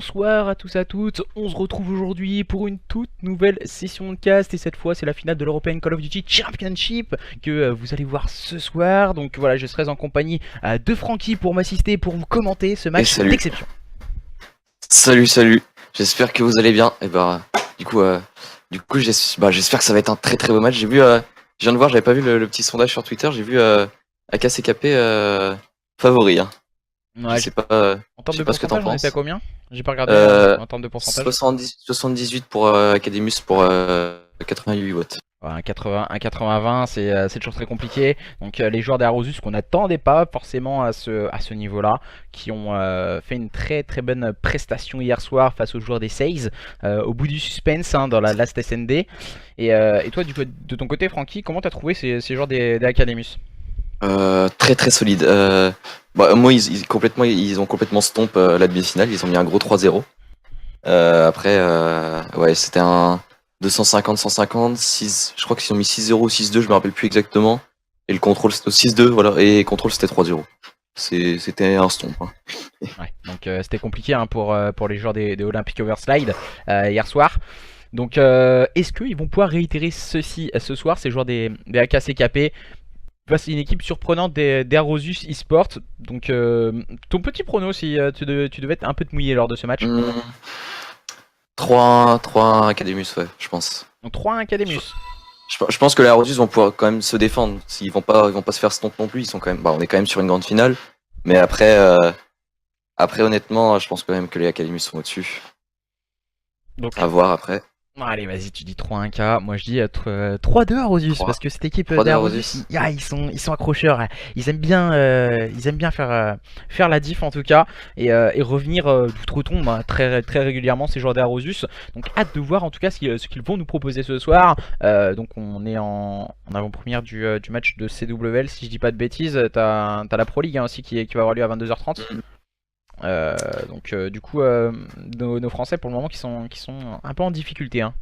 Bonsoir à tous et à toutes, on se retrouve aujourd'hui pour une toute nouvelle session de cast et cette fois c'est la finale de l'European Call of Duty Championship que vous allez voir ce soir. Donc voilà, je serai en compagnie de Francky pour m'assister, pour vous commenter ce match d'exception. Salut, j'espère que vous allez bien. Et du coup j'espère que ça va être un très très beau match. Je viens de voir, j'avais pas vu le petit sondage sur Twitter, j'ai vu AKCKP favori. Hein. Ouais, je sais pas ce que t'en penses. On était à combien? J'ai pas regardé en termes de pourcentage. 78 pour Academus pour 88 votes. Ouais, un 80-20, c'est toujours très compliqué. Donc les joueurs d'Aerosus qu'on n'attendait pas forcément à ce niveau-là, qui ont fait une très très bonne prestation hier soir face aux joueurs des Says, au bout du suspense dans la Last SND. Et toi, de ton côté, Francky, comment t'as trouvé ces joueurs des Academus? Très très solide. Moi, ils ont complètement stomp la demi-finale. Ils ont mis un gros 3-0. Après, ouais, c'était un 250-150, 6, je crois qu'ils ont mis 6-0, 6-2, je me rappelle plus exactement. Et le contrôle c'était 6-2, voilà. Et contrôle c'était 3-0. C'était un stomp. Hein. Ouais, donc c'était compliqué pour les joueurs des Olympic Overslide hier soir. Donc est-ce qu'ils vont pouvoir réitérer ceci ce soir, ces joueurs des AKCKP? C'est une équipe surprenante d'Aerosus eSport. Donc ton petit prono si tu devais un peu te mouiller lors de ce match. 3-1 Academus, ouais, je pense. Donc 3-1 Academus. Je pense que les Aerosus vont pouvoir quand même se défendre. Ils vont pas se faire stomp non plus. Ils sont quand même, on est quand même sur une grande finale. Mais après honnêtement, je pense quand même que les Academus sont au-dessus. Donc à voir après. Allez, vas-y, tu dis 3-1K. Moi je dis 3-2 Aerosus parce que cette équipe d'Aerosus, ils sont accrocheurs. Ils aiment bien faire la diff en tout cas et revenir d'outre-tombe très très régulièrement ces joueurs d'Aerosus. Donc hâte de voir en tout cas ce qu'ils vont nous proposer ce soir. Donc on est en avant-première du match de CWL si je dis pas de bêtises. T'as la Pro League aussi qui va avoir lieu à 22h30. Donc du coup nos Français pour le moment qui sont un peu en difficulté hein.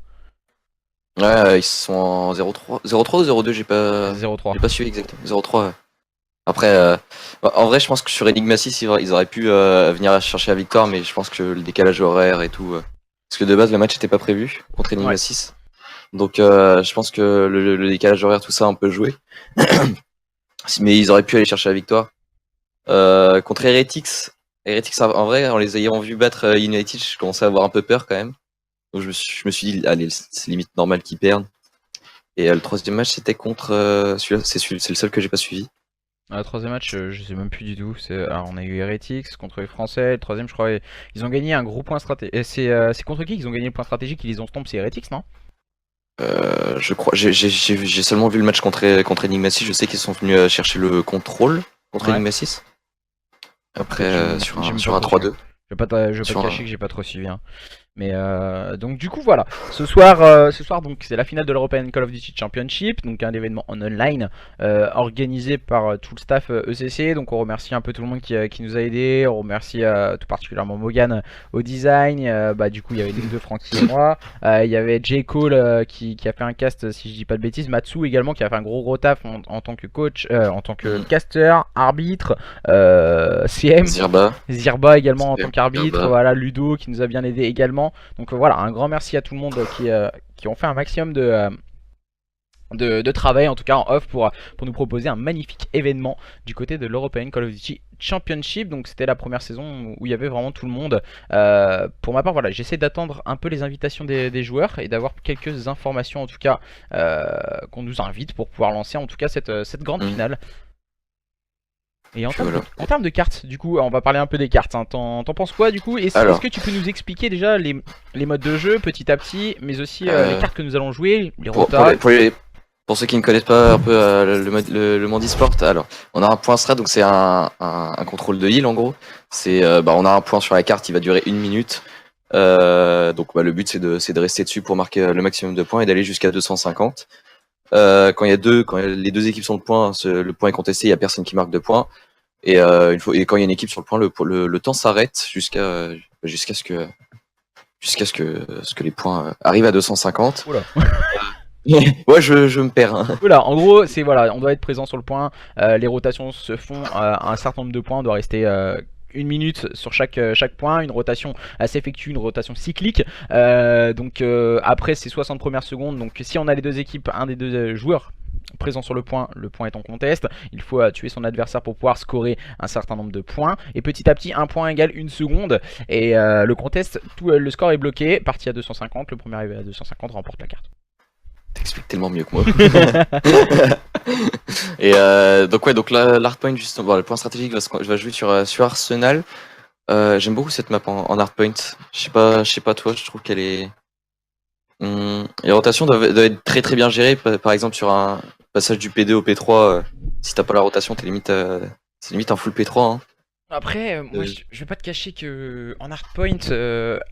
Ouais, ils sont en 0-3 ou 0-2, j'ai pas 0-3. J'ai pas suivi exactement. 0-3 ouais. Après en vrai je pense que sur Enigma 6 ils auraient pu venir chercher la victoire, mais je pense que le décalage horaire et tout parce que de base le match était pas prévu contre Enigma 6. Donc je pense que le décalage horaire tout ça a un peu joué. Mais ils auraient pu aller chercher la victoire. Contre Heretics, en vrai, en les ayant vus battre United, je commençais à avoir un peu peur quand même. Donc je me suis dit, allez, c'est limite normal qu'ils perdent. Et le troisième match, c'était contre celui-là, c'est le seul que j'ai pas suivi. Le troisième match, je sais même plus du tout. Alors on a eu Heretics contre les Français. Le troisième, je crois, ils ont gagné un gros point stratégique. C'est contre qui qu'ils ont gagné le point stratégique? Ils les ont stomp, c'est Heretics, non? Je crois, j'ai seulement vu le match contre Enigma 6. Je sais qu'ils sont venus chercher le contrôle contre Enigma 6. Après, sur un 3-2. Je vais pas te cacher que j'ai pas trop suivi. Hein. Mais donc du coup voilà, ce soir donc c'est la finale de l'European Call of Duty Championship, donc un événement en online organisé par tout le staff ECC. Donc on remercie un peu tout le monde qui nous a aidé, on remercie tout particulièrement Morgan au design. Du coup il y avait nous deux, Francky et moi, il y avait J. Cole qui a fait un cast si je dis pas de bêtises, Matsu également qui a fait un gros taf en tant que coach, en tant que caster, arbitre, CM, Zirba également en tant qu'arbitre, voilà, Ludo qui nous a bien aidé également. Donc voilà, un grand merci à tout le monde qui ont fait un maximum de travail en tout cas en off pour nous proposer un magnifique événement du côté de l'European Call of Duty Championship. Donc c'était la première saison où il y avait vraiment tout le monde. Pour ma part voilà, j'essaie d'attendre un peu les invitations des joueurs et d'avoir quelques informations en tout cas qu'on nous invite pour pouvoir lancer en tout cas cette grande finale. Et en termes de cartes, du coup, on va parler un peu des cartes. Hein. T'en penses quoi du coup? Est-ce que tu peux nous expliquer déjà les modes de jeu petit à petit, mais aussi les cartes que nous allons jouer, les rotas? Pour ceux qui ne connaissent pas un peu le monde e-sport, alors on a un point strat, donc c'est un contrôle de heal en gros. C'est on a un point sur la carte, il va durer 1 minute. Donc le but c'est de rester dessus pour marquer le maximum de points et d'aller jusqu'à 250. Quand les deux équipes sont le point est contesté, il n'y a personne qui marque de points. Et quand il y a une équipe sur le point, le temps s'arrête jusqu'à ce que les points arrivent à 250. Oula. Ouais, je me perds. Hein. Voilà, en gros, on doit être présent sur le point. Les rotations se font à un certain nombre de points. On doit rester une minute sur chaque point, une rotation s'effectue, une rotation cyclique. Donc après ces 60 premières secondes, donc si on a les deux équipes, un des deux joueurs présent sur le point est en contest, il faut tuer son adversaire pour pouvoir scorer un certain nombre de points, et petit à petit un point égale une seconde, et le contest, le score est bloqué, parti à 250, le premier arrivé à 250 remporte la carte. T'expliques tellement mieux que moi. Et donc là, l'hardpoint, justement, bon, le point stratégique va jouer sur Arsenal. J'aime beaucoup cette map en hardpoint. Je sais pas toi, je trouve qu'elle est... les rotations doivent être très très bien gérées. Par exemple, sur un passage du P2 au P3, si t'as pas la rotation, c'est limite un full P3. Hein. Après, moi je vais pas te cacher que en hardpoint,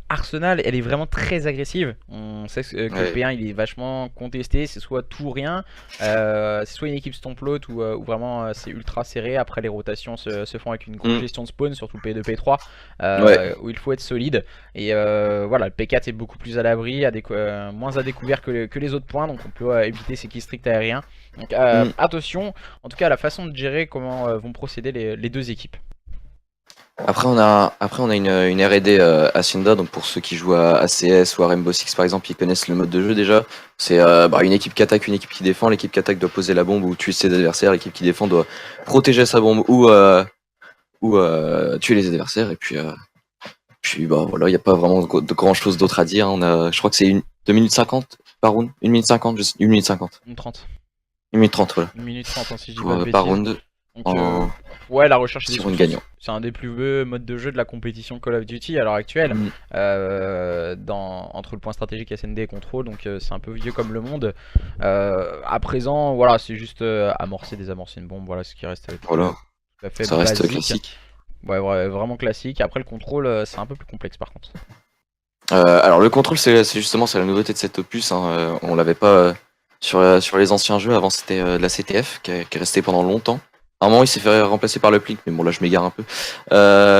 Arsenal elle est vraiment très agressive. On sait que le P1 il est vachement contesté, c'est soit tout ou rien, c'est soit une équipe stomplote ou vraiment c'est ultra serré. Après les rotations se font avec une grosse gestion de spawn, surtout le P2, P3, où il faut être solide. Et voilà, le P4 est beaucoup plus à l'abri, moins à découvert que les autres points, donc on peut éviter ces kills stricts aériens. Donc attention, en tout cas à la façon de gérer comment vont procéder les deux équipes. Après on a une R&D à Synda, donc pour ceux qui jouent à CS ou à Rainbow Six par exemple, ils connaissent le mode de jeu déjà. C'est une équipe qui attaque, une équipe qui défend. L'équipe qui attaque doit poser la bombe ou tuer ses adversaires. L'équipe qui défend doit protéger sa bombe ou tuer les adversaires. Et puis voilà, il n'y a pas vraiment de grand chose d'autre à dire. Je crois que c'est 2 minutes 50 par round, 1 minute 50, 1 minute 50. 1 minute 30. 1 minute 30, voilà. 1 minute 30 hein, si je dis pas de par bêtises. round. Donc, ouais, la recherche des sources, gagnant. C'est un des plus vieux modes de jeu de la compétition Call of Duty à l'heure actuelle, entre le point stratégique SND et contrôle, donc c'est un peu vieux comme le monde. À présent, voilà, c'est juste désamorcer une bombe, voilà ce qui reste. Voilà, tout à fait ça reste classique. Ouais, vraiment classique. Après le contrôle, c'est un peu plus complexe par contre. Alors le contrôle, c'est justement la nouveauté de cet opus. Hein. On l'avait pas sur les anciens jeux. Avant, c'était de la CTF qui est restée pendant longtemps. À un moment, il s'est fait remplacer par le Plink, mais bon, là, je m'égare un peu.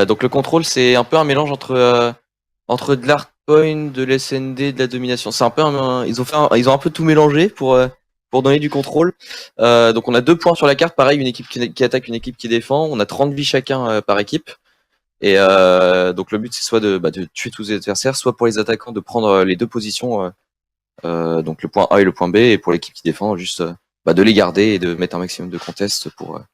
Donc, le contrôle, c'est un peu un mélange entre de l'hardpoint, de l'SND, de la domination. C'est un peu ils ont un peu tout mélangé pour donner du contrôle. Donc, on a 2 points sur la carte. Pareil, une équipe qui attaque, une équipe qui défend. On a 30 vies chacun par équipe. Et donc, le but, c'est soit de tuer tous les adversaires, soit pour les attaquants de prendre les 2 positions. Donc, le point A et le point B. Et pour l'équipe qui défend, juste de les garder et de mettre un maximum de contest pour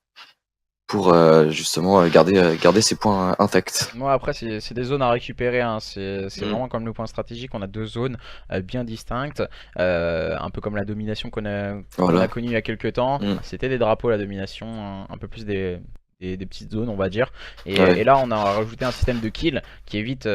justement garder ses points intacts. Moi après c'est des zones à récupérer, hein. C'est vraiment comme le point stratégique, on a 2 zones bien distinctes, un peu comme la domination qu'on a connue il y a quelques temps. C'était des drapeaux la domination, un peu plus des petites zones on va dire, et là on a rajouté un système de kill qui évite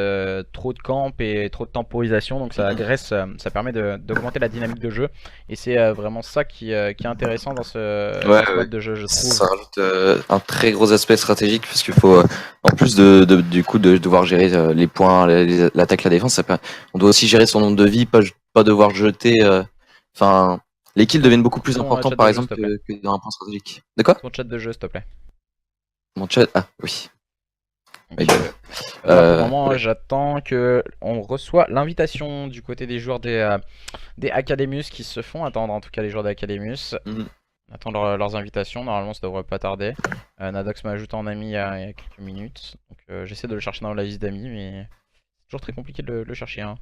trop de camp et trop de temporisation, donc ça agresse, ça permet d'augmenter la dynamique de jeu, et c'est vraiment ça qui est intéressant dans ce mode de jeu, je trouve. Ça rajoute un très gros aspect stratégique, parce qu'il faut en plus du coup de devoir gérer les points, l'attaque, la défense, on doit aussi gérer son nombre de vies, pas devoir jeter, les kills deviennent beaucoup plus importants par exemple que dans un point stratégique. De quoi? Ton chat de jeu s'il te plaît. Mon chat, oui. Okay. Pour le moment, j'attends que on reçoit l'invitation du côté des joueurs des Academus qui se font attendre, en tout cas les joueurs d'Academus. Attendre leurs invitations, normalement ça devrait pas tarder. Nadox m'a ajouté en ami il y a quelques minutes, donc j'essaie de le chercher dans la liste d'amis, mais c'est toujours très compliqué de le chercher. Hein.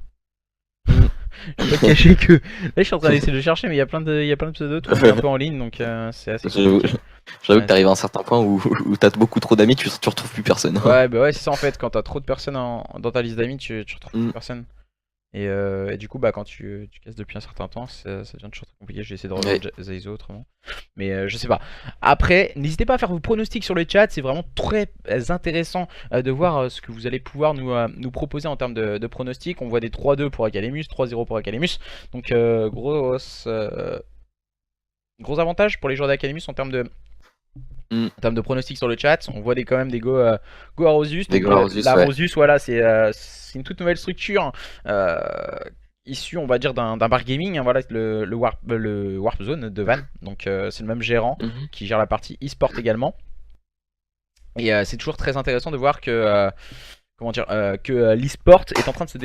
Je vais pas cacher que là je suis en train d'essayer de le chercher, mais il y a plein de pseudos, tout est un peu en ligne, donc c'est assez compliqué. J'avoue que t'arrives à un certain point où t'as beaucoup trop d'amis, tu retrouves plus personne. Ouais, c'est ça en fait, quand t'as trop de personnes dans ta liste d'amis, tu retrouves plus personne. Et du coup, quand tu casses depuis un certain temps, ça devient toujours très compliqué. J'ai essayé de rejoindre Zaizo autrement. Mais je sais pas. Après, n'hésitez pas à faire vos pronostics sur le chat. C'est vraiment très intéressant de voir ce que vous allez pouvoir nous proposer en termes de pronostics. On voit des 3-2 pour Académus, 3-0 pour Académus. Donc, gros avantage pour les joueurs d'Académus en termes de pronostics sur le chat. On voit quand même des Go Arosus. La Rosus, voilà, c'est une toute nouvelle structure issue, on va dire, d'un bar gaming. Hein, voilà, le Warp Zone de Van. Donc c'est le même gérant qui gère la partie e-sport également. Et c'est toujours très intéressant de voir que l'e-sport est en train de se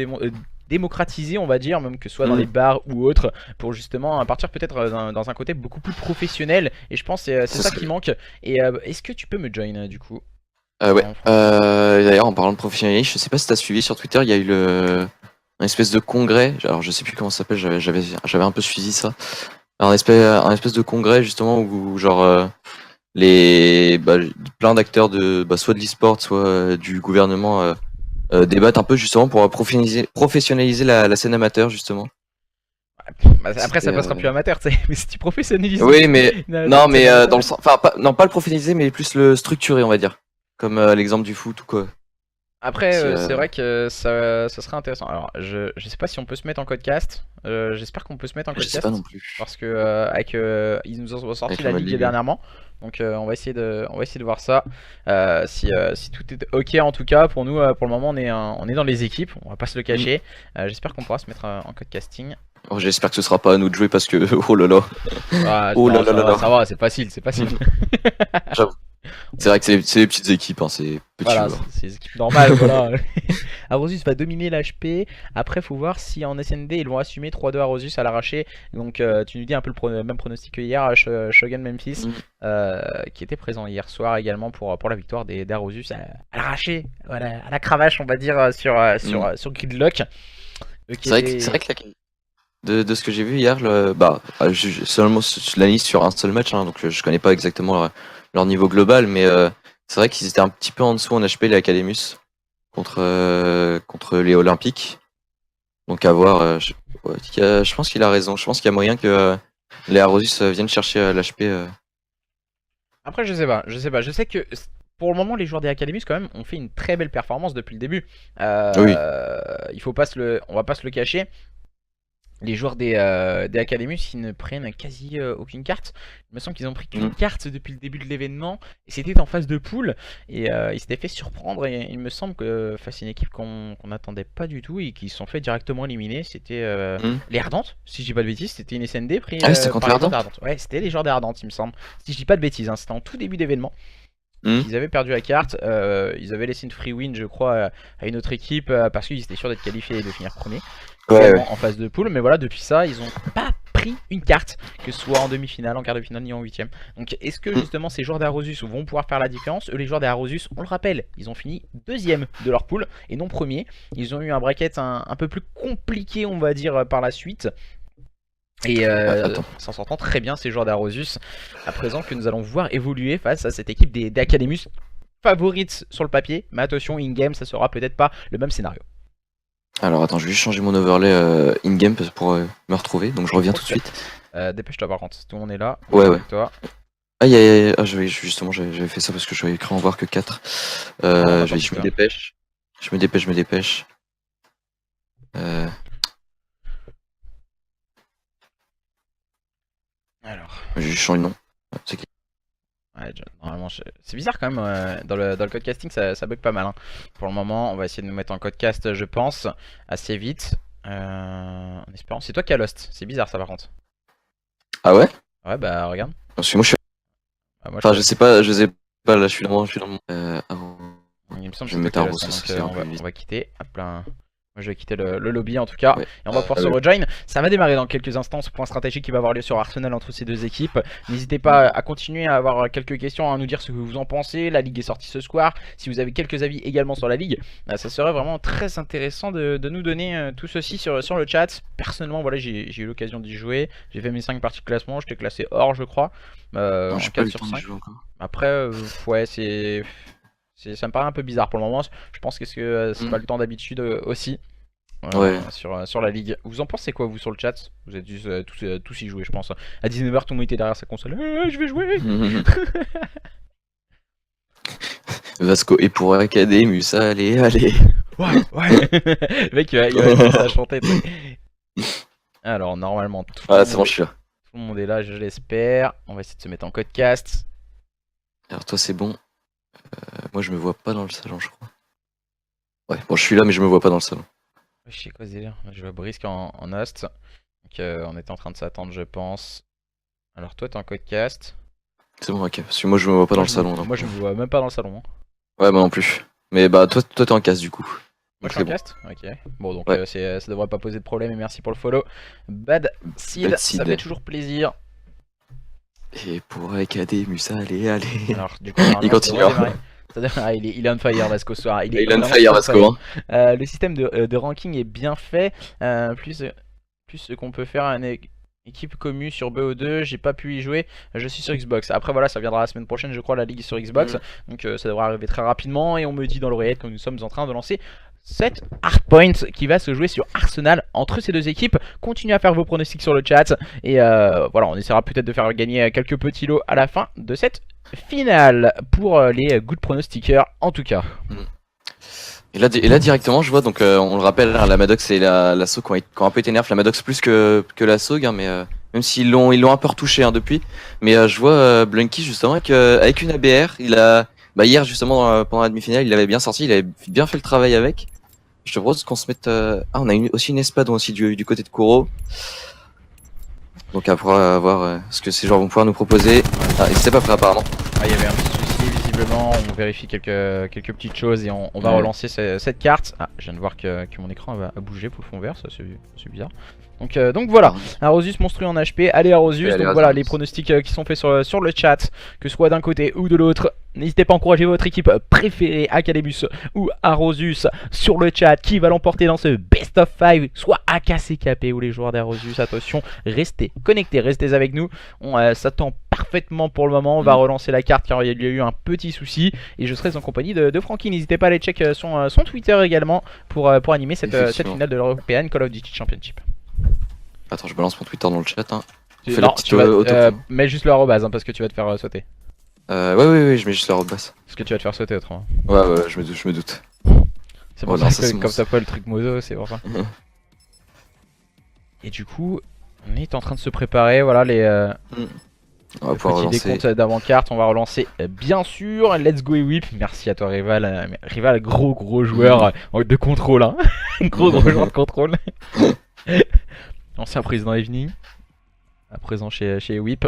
démocratiser, on va dire, même que ce soit dans les bars ou autres, pour justement partir peut-être dans un côté beaucoup plus professionnel. Et je pense que c'est ça qui manque. Et est-ce que tu peux me join du coup? Ouais. en France. D'ailleurs, en parlant de professionnalisme, je sais pas si t'as suivi sur Twitter, il y a eu un espèce de congrès. Alors, je sais plus comment ça s'appelle. J'avais un peu suivi ça. Un espèce de congrès justement où genre plein d'acteurs soit de l'e-sport, soit du gouvernement débattent un peu justement pour professionnaliser la scène amateur justement. Bah, après, ça passera plus amateur, tu sais. Mais si tu professionnalises. Oui, mais non, mais amateur, dans le sens, enfin, pas le professionnaliser, mais plus le structurer, on va dire, comme l'exemple du foot ou quoi. Après, Si, c'est vrai que ça serait intéressant. Alors, je sais pas si on peut se mettre en codecast. J'espère qu'on peut se mettre en je sais codecast. pas non plus. Parce que ils nous ont sorti Avec la le mode ligue ligue. dernièrement. Donc on va essayer de voir ça. Si tout est ok en tout cas, pour nous, pour le moment, on est dans les équipes. On va pas se le cacher. J'espère qu'on pourra se mettre en codecasting. Oh, j'espère que ce sera pas à nous de jouer parce que oh là là. Ah, Oh non, là là là là. ça va, c'est facile, c'est facile. J'avoue. C'est vrai que c'est des petites équipes, hein, c'est petit Voilà, joueur. c'est les équipes normales, voilà. Arosus va dominer l'HP. Après, faut voir si en SND ils vont assumer 3-2 Arosus à l'arraché. Donc, tu nous dis un peu le même pronostic que hier, Shogun Memphis, qui était présent hier soir également pour la victoire des Arosus à l'arraché, voilà, à la cravache, on va dire, sur Gridlock. C'est vrai que de ce que j'ai vu hier, seulement la liste sur un seul match, hein, donc je connais pas exactement leur niveau global, mais c'est vrai qu'ils étaient un petit peu en dessous en HP les Academus contre les Olympiques. Donc à voir. Je pense qu'il a raison. Je pense qu'il y a moyen que les Arosus viennent chercher l'HP. Après, je sais pas. Je sais que pour le moment, les joueurs des Academies quand même ont fait une très belle performance depuis le début. Oui. On va pas se le cacher. Les joueurs des Academies, ils ne prennent quasi aucune carte. Il me semble qu'ils ont pris qu'une carte depuis le début de l'événement. Et c'était en phase de poule. Et ils s'étaient fait surprendre. Et il me semble que face à une équipe qu'on n'attendait pas du tout et qui se sont fait directement éliminer. C'était les Ardentes, si je dis pas de bêtises. C'était une SND pris Ah, c'était contre par les les Ardentes. Ouais, c'était les joueurs des Ardentes, il me semble. Si je dis pas de bêtises, hein, c'était en tout début d'événement. Hmm. Ils avaient perdu la carte, ils avaient laissé une free win je crois à une autre équipe parce qu'ils étaient sûrs d'être qualifiés et de finir premier en phase de poule. Mais voilà, depuis ça ils ont pas pris une carte, que ce soit en demi-finale, en quart de finale ni en huitième. Donc est-ce que justement ces joueurs d'Arosus vont pouvoir faire la différence? Eux, les joueurs d'Arosus, on le rappelle, ils ont fini deuxième de leur poule et non premier. Ils ont eu un bracket un peu plus compliqué on va dire par la suite. Et s'en sortant très bien ces joueurs d'Arosus, à présent que nous allons voir évoluer face à cette équipe des Academus favorites sur le papier. Mais attention, in-game, ça sera peut-être pas le même scénario. Alors attends, je vais juste changer mon overlay in-game pour me retrouver, donc je reviens tout de suite. Dépêche-toi par contre, tout le monde est là. Ouais. Toi. Justement, j'avais fait ça parce que j'avais écrit en voir que 4. Non, Je me dépêche. Je me dépêche. Alors. J'ai juste changé le nom. Ouais, normalement, c'est bizarre quand même, dans le codecasting ça bug pas mal. Hein. Pour le moment, on va essayer de nous mettre en codecast, je pense, assez vite. En espérant. C'est toi qui as Lost, c'est bizarre ça par contre. Ah ouais? Ouais, bah regarde. Parce que moi je suis. Enfin, je sais pas, là, je suis dans Il me semble je vais me mettre à Rossos, on va quitter. Hop là. Moi je vais quitter le lobby en tout cas. Ouais. Et on va pouvoir se rejoin. Ça va démarrer dans quelques instants ce point stratégique qui va avoir lieu sur Arsenal entre ces deux équipes. N'hésitez pas à continuer à avoir quelques questions, à nous dire ce que vous en pensez. La ligue est sortie ce soir. Si vous avez quelques avis également sur la ligue, ça serait vraiment très intéressant de nous donner tout ceci sur le chat. Personnellement, voilà, j'ai eu l'occasion d'y jouer. J'ai fait mes 5 parties de classement. J'étais classé or, je crois. Non, En j'ai 4 pas eu sur le temps 5. de jouer encore. Après, ouais, ça me paraît un peu bizarre pour le moment. Je pense que c'est pas le temps d'habitude aussi. Sur la ligue. Vous en pensez quoi vous sur le chat? Vous êtes juste tous y jouer je pense. À 19h tout le monde était derrière sa console. Je vais jouer. Vasco et pour Academus, allez. Ouais. Le mec il va commencer à chanter. Alors normalement tout c'est bon, je suis là. Tout le monde est là, je l'espère. On va essayer de se mettre en codecast. Alors toi c'est bon. Moi je me vois pas dans le salon je crois. Ouais, bon je suis là mais je me vois pas dans le salon. Je sais quoi ce délire. Je vois Brisk en host. Donc on était en train de s'attendre je pense. Alors toi t'es en codecast. C'est bon, ok, parce que moi je me vois pas dans le salon. Moi je me vois même pas dans le salon. Hein. Ouais, moi non plus. Mais bah toi t'es en cast du coup. Moi je suis en cast. Ok. Bon donc ça devrait pas poser de problème et merci pour le follow. Bad Seed, ça fait toujours plaisir. Et pour Academus, allez. Alors du coup il continue. Il est on fire Vasco ce soir. Il est on fire Vasco. Le système de ranking est bien fait. Plus ce qu'on peut faire une équipe commune sur BO2. J'ai pas pu y jouer. Je suis sur Xbox. Après voilà, ça viendra la semaine prochaine, je crois, la ligue sur Xbox. Donc ça devrait arriver très rapidement. Et on me dit dans l'oreillette que nous sommes en train de lancer cette Hardpoint qui va se jouer sur Arsenal entre ces deux équipes. Continuez à faire vos pronostics sur le chat. Et voilà, on essaiera peut-être de faire gagner quelques petits lots à la fin de cette finale pour les good pronostiqueurs en tout cas. Et là directement je vois, donc on le rappelle, la Maddox et la SOG qui ont un peu été nerfs, la Maddox plus que la SOG, hein, mais même s'ils l'ont un peu retouché hein, depuis. Mais je vois Blunky justement avec une ABR, hier justement pendant la demi-finale il avait bien sorti, il avait bien fait le travail avec. Je te propose qu'on se mette... on a aussi une espadon aussi du côté de Kuro. Donc après voir ce que ces joueurs vont pouvoir nous proposer. Ils étaient pas prêts apparemment. Il y avait un petit souci visiblement, on vérifie quelques petites choses et on va relancer cette carte. Je viens de voir que mon écran a bougé pour le fond vert, ça c'est bizarre. Donc voilà, Arosus monstrueux en HP, allez Arosus, donc voilà les pronostics qui sont faits sur le chat, que ce soit d'un côté ou de l'autre. N'hésitez pas à encourager votre équipe préférée, Académus ou Arosus, sur le chat. Qui va l'emporter dans ce Best of 5, soit AKCKP ou les joueurs d'Arosus. Attention, restez connectés, restez avec nous. On s'attend parfaitement pour le moment. On va relancer la carte car il y a eu un petit souci. Et je serai en compagnie de Francky. N'hésitez pas à aller check son Twitter également pour animer cette finale de l'European Call of Duty Championship. Attends, je balance mon Twitter dans le chat. Hein. Mets juste le arrobase parce que tu vas te faire sauter. Oui, je mets juste l'arrobase. Parce que tu vas te faire sauter autrement. Ouais, je me doute. C'est pour ça que comme t'as pas le truc mozo, c'est pour ça. Et du coup, on est en train de se préparer, voilà les petits décomptes d'avant-carte. On va relancer bien sûr. Let's go et whip. Merci à toi Rival. Rival, gros joueur de contrôle. Hein. gros joueur de contrôle. Ancien président Evening. À présent chez Whip.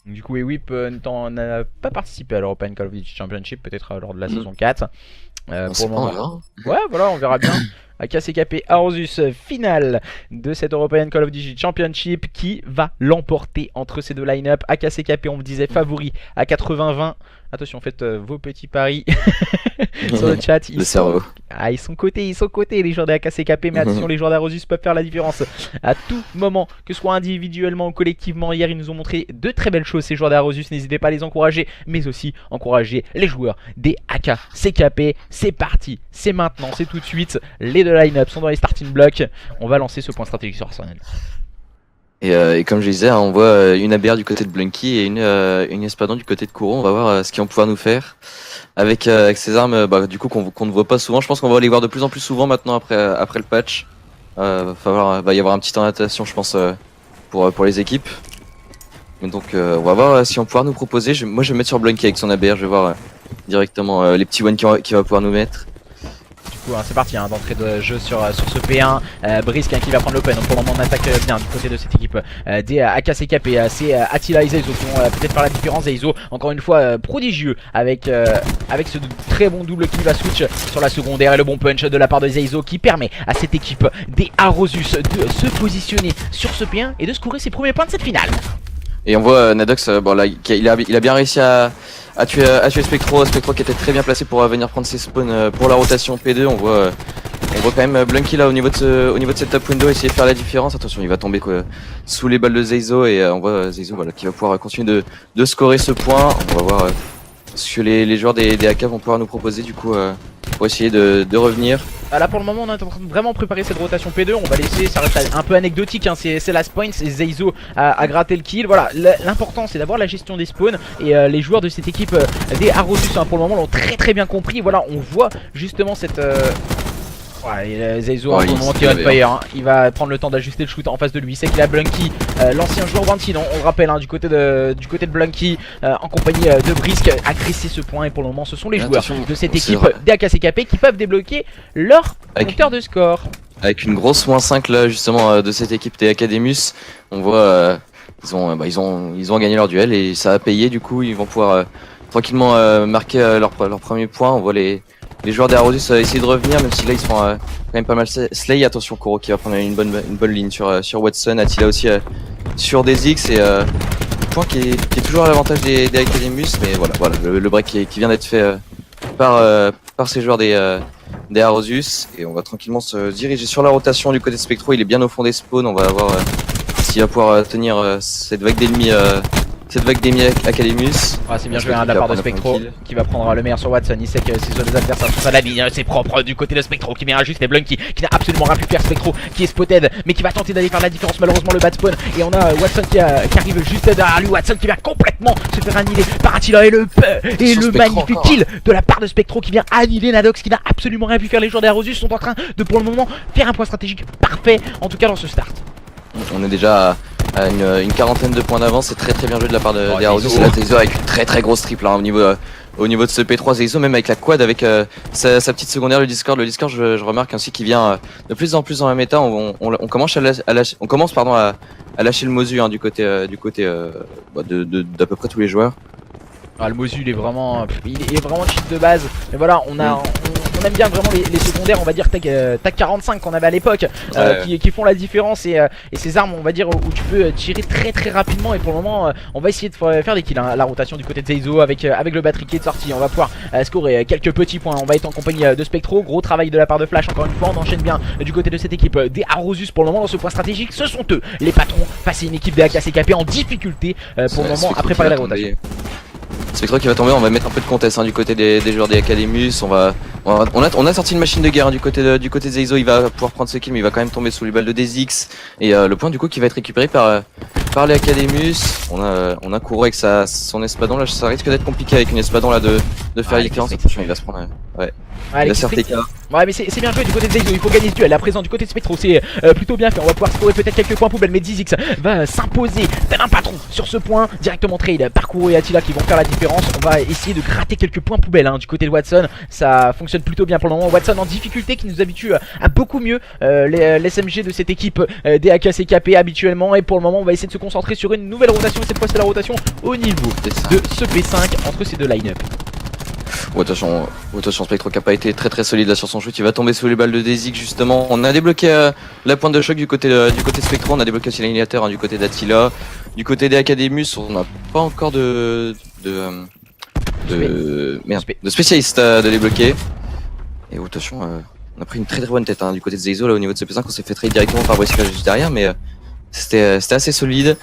Du coup, Whip n'a pas participé à l'European Call of Duty Championship, peut-être lors de la saison 4. Pour le moment. Ouais, voilà, on verra bien. AKCKP Arosus, finale de cette European Call of Duty Championship. Qui va l'emporter entre ces deux line-up? AKCKP, on me disait favori à 80-20. Attention, faites vos petits paris sur le chat. Ils sont cotés les joueurs de AKCKP, mais attention, les joueurs d'Arosus peuvent faire la différence à tout moment, que ce soit individuellement ou collectivement. Hier, ils nous ont montré de très belles choses, ces joueurs d'Arosus. N'hésitez pas à les encourager, mais aussi encourager les joueurs des AKCKP. C'est parti, c'est maintenant, c'est tout de suite. Les deux line-up sont dans les starting blocks. On va lancer ce point stratégique sur Arsenal. Et comme je disais, on voit une ABR du côté de Blunky et une Espadon du côté de Kuro. On va voir ce qu'ils vont pouvoir nous faire avec ces armes du coup qu'on ne voit pas souvent. Je pense qu'on va les voir de plus en plus souvent maintenant après le patch. Va y avoir un petit temps d'adaptation, je pense, pour les équipes. Mais donc on va voir si on va pouvoir nous proposer. Moi je vais me mettre sur Blunky avec son ABR. Je vais voir directement les petits one qu'il va pouvoir nous mettre. C'est parti, d'entrée de jeu sur ce P1. Brisk qui va prendre l'open. Donc pour le moment on attaque bien du côté de cette équipe des AKCKP. C'est Attila et Zeizo qui vont peut-être faire la différence. Zeizo encore une fois prodigieux avec ce très bon double qui va switch sur la secondaire. Et le bon punch de la part de Zeizo qui permet à cette équipe des Arosus de se positionner sur ce P1 et de scorer ses premiers points de cette finale. Et on voit Nadox, il a bien réussi à tuer Spectro qui était très bien placé pour venir prendre ses spawns pour la rotation P2. On voit quand même Blunky là au niveau de cette top window essayer de faire la différence. Attention, il va tomber sous les balles de Zeizo et on voit Zeizo qui va pouvoir continuer de scorer ce point. On va voir ce que les joueurs des AK vont pouvoir nous proposer du coup pour essayer de revenir. Là pour le moment on est en train de vraiment préparer cette rotation P2. On va laisser, ça reste un peu anecdotique, c'est last point, c'est Zeizo à gratter le kill. Voilà, l'important c'est d'avoir la gestion des spawns. Et les joueurs de cette équipe des Arosus pour le moment l'ont très bien compris. Voilà, on voit justement cette... Zeizo pour le moment qui va fire, il va prendre le temps d'ajuster le shoot en face de lui. C'est qu'il a Blunky, l'ancien joueur Wanted, on le rappelle, du côté de Blunky, en compagnie de Brisk, agressé ce point. Et pour le moment ce sont les joueurs de cette équipe des AKCKP qui peuvent débloquer leur compteur de score. Avec une grosse -5 là justement de cette équipe des Académus, on voit ils ont gagné leur duel et ça a payé. Du coup ils vont pouvoir tranquillement marquer leur premier point. On voit les joueurs des Arosus essayer de revenir, même si là ils sont quand même pas mal slay. Attention, Kuro qui va prendre une bonne ligne sur Watson. Attila aussi sur des X et point qui est toujours à l'avantage des Académus. Mais voilà le break qui vient d'être fait par ces joueurs des Arosus. Et on va tranquillement se diriger sur la rotation du côté de Spectro. Il est bien au fond des spawns. On va voir s'il va pouvoir tenir cette vague d'ennemis Academus. Ah, c'est bien joué de la part de Spectro qui va prendre le meilleur sur Watson. Il sait que si les adversaires sont à la ligne, c'est propre du côté de Spectro qui vient ajuster Blunky qui n'a absolument rien pu faire. Spectro qui est spotted mais qui va tenter d'aller faire la différence. Malheureusement, le bad spawn. Et on a Watson qui arrive juste derrière lui. Watson qui va complètement se faire annihiler par Attila et le magnifique kill de la part de Spectro qui vient annihiler Nadox qui n'a absolument rien pu faire. Les joueurs des Arosus sont en train de pour le moment faire un point stratégique parfait en tout cas dans ce start. On est déjà à une quarantaine de points d'avance, c'est très bien joué de la part des Arosus. La Zeizo avec une très grosse triple hein, au niveau de ce P3 Zeizo, même avec la quad, avec sa petite secondaire, le Discord je remarque ainsi qu'il vient de plus en plus dans la méta. On commence à lâcher le Mosu hein, du côté d'à peu près tous les joueurs. Ah, le Mosu il est vraiment cheat de base, mais voilà on aime bien vraiment les secondaires, on va dire tag 45 qu'on avait à l'époque, qui font la différence et ces armes on va dire où tu peux tirer très rapidement. Et pour le moment on va essayer de faire des kills hein. La rotation du côté de Zeizo avec le battery qui est sorti, on va pouvoir scorer quelques petits points. On va être en compagnie de Spectro, gros travail de la part de Flash encore une fois. On enchaîne bien du côté de cette équipe des Arosus pour le moment dans ce point stratégique. Ce sont eux les patrons face à une équipe des AKCKP en difficulté pour le moment à préparer la rotation. Spectro qui va tomber, on va mettre un peu de contest hein, du côté des joueurs des Academus. On a sorti une machine de guerre hein, du côté de Zeizo. Il va pouvoir prendre ce kill mais il va quand même tomber sous les balles de DZX. Et le point du coup qui va être récupéré par les Academus. On a Kuro avec son espadon là, ça risque d'être compliqué avec une espadon là de faire la différence. Attention, il va se prendre ouais mais c'est bien joué du côté de Zeizo, il faut gagner ce duel. À présent du côté de Spectro c'est plutôt bien fait. On va pouvoir scorer peut-être quelques points poubelles, mais DZX va s'imposer tel un patron sur ce point. Directement trade par Kuro et Attila qui vont faire la différence. On va essayer de gratter quelques points poubelles hein, du côté de Watson. Ça fonctionne plutôt bien pour le moment. Watson en difficulté qui nous habitue à beaucoup mieux les SMG de cette équipe des AKCKP habituellement. Et pour le moment on va essayer de se concentrer sur une nouvelle rotation. Cette fois c'est la rotation au niveau de ce P5 entre ces deux line-up. Attention, Spectro qui a pas été très solide là sur son shoot, il va tomber sous les balles de DZX justement. On a débloqué la pointe de choc du côté de Spectro, on a débloqué aussi l'annihilateur hein, du côté d'Attila. Du côté des Academus, on n'a pas encore de spécialiste de débloquer. Et attention, on a pris une très bonne tête hein, du côté de Zeizo là au niveau de ce P5, on s'est fait trade directement par Brisca juste derrière, mais c'était assez solide.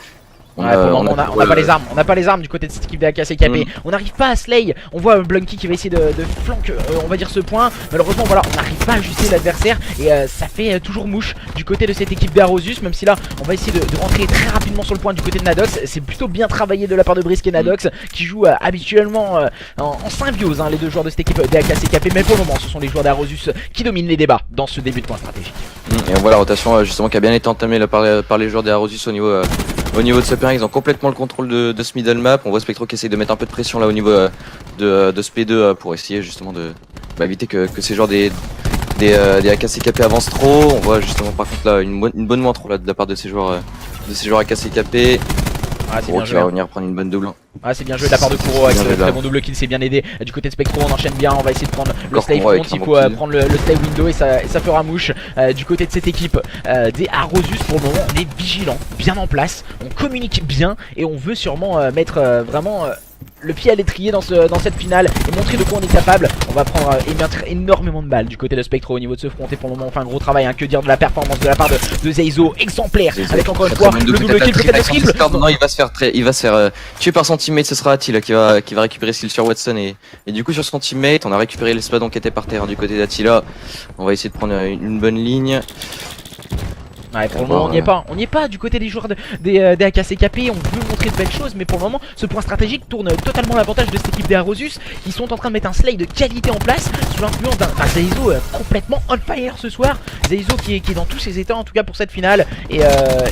On n'a pas les armes, on n'a pas les armes du côté de cette équipe des AKCKP. On n'arrive pas à slay. On voit Blunky qui va essayer de flank on va dire ce point. Malheureusement voilà, on n'arrive pas à ajuster l'adversaire et ça fait toujours mouche du côté de cette équipe d'Arosus. Même si là on va essayer de rentrer très rapidement sur le point du côté de Nadox. C'est plutôt bien travaillé de la part de Brisk et Nadox qui jouent habituellement en symbiose hein, les deux joueurs de cette équipe des AKCKP. Mais pour le moment ce sont les joueurs d'Arosus qui dominent les débats dans ce début de point stratégique. Et on voit la rotation justement qui a bien été entamée là, par les joueurs des Arosus au niveau de ce P1, ils ont complètement le contrôle de ce middle map. On voit Spectro qui essaye de mettre un peu de pression là au niveau de ce P2 pour essayer justement de éviter que ces joueurs des AKCKP avancent trop. On voit justement par contre là une bonne moins trop là de la part de ces joueurs AKCKP. Ah, Kuro qui va revenir prendre une bonne double. Ah, c'est bien joué de la part de Kuro avec ce très bon double kill, c'est bien aidé. Du côté de Spectro on enchaîne bien, on va essayer de prendre le stay front, il faut prendre le stay window et ça fera mouche. Du côté de cette équipe des Arosus pour le moment on est vigilant, bien en place, on communique bien et on veut sûrement mettre vraiment le pied à l'étrier dans cette finale et montrer de quoi on est capable. On va prendre et mettre énormément de balles du côté de Spectro au niveau de ce front et pour le moment on fait un gros travail hein, que dire de la performance de la part de Zeizo, exemplaire avec encore une fois le double kill, peut-être le triple. Non, il va se faire tuer par son teammate, ce sera Attila qui va récupérer ce kill sur Watson et du coup sur son teammate on a récupéré l'espadon qui était par terre hein, du côté d'Attila. On va essayer de prendre une bonne ligne. Ouais, pour le moment on n'y est pas du côté des joueurs des AKCKP. On veut montrer de belles choses mais pour le moment ce point stratégique tourne totalement l'avantage de cette équipe des Arosus qui sont en train de mettre un slay de qualité en place sous l'influence d'un Zeizo complètement on fire ce soir. Zeizo qui est dans tous ses états en tout cas pour cette finale et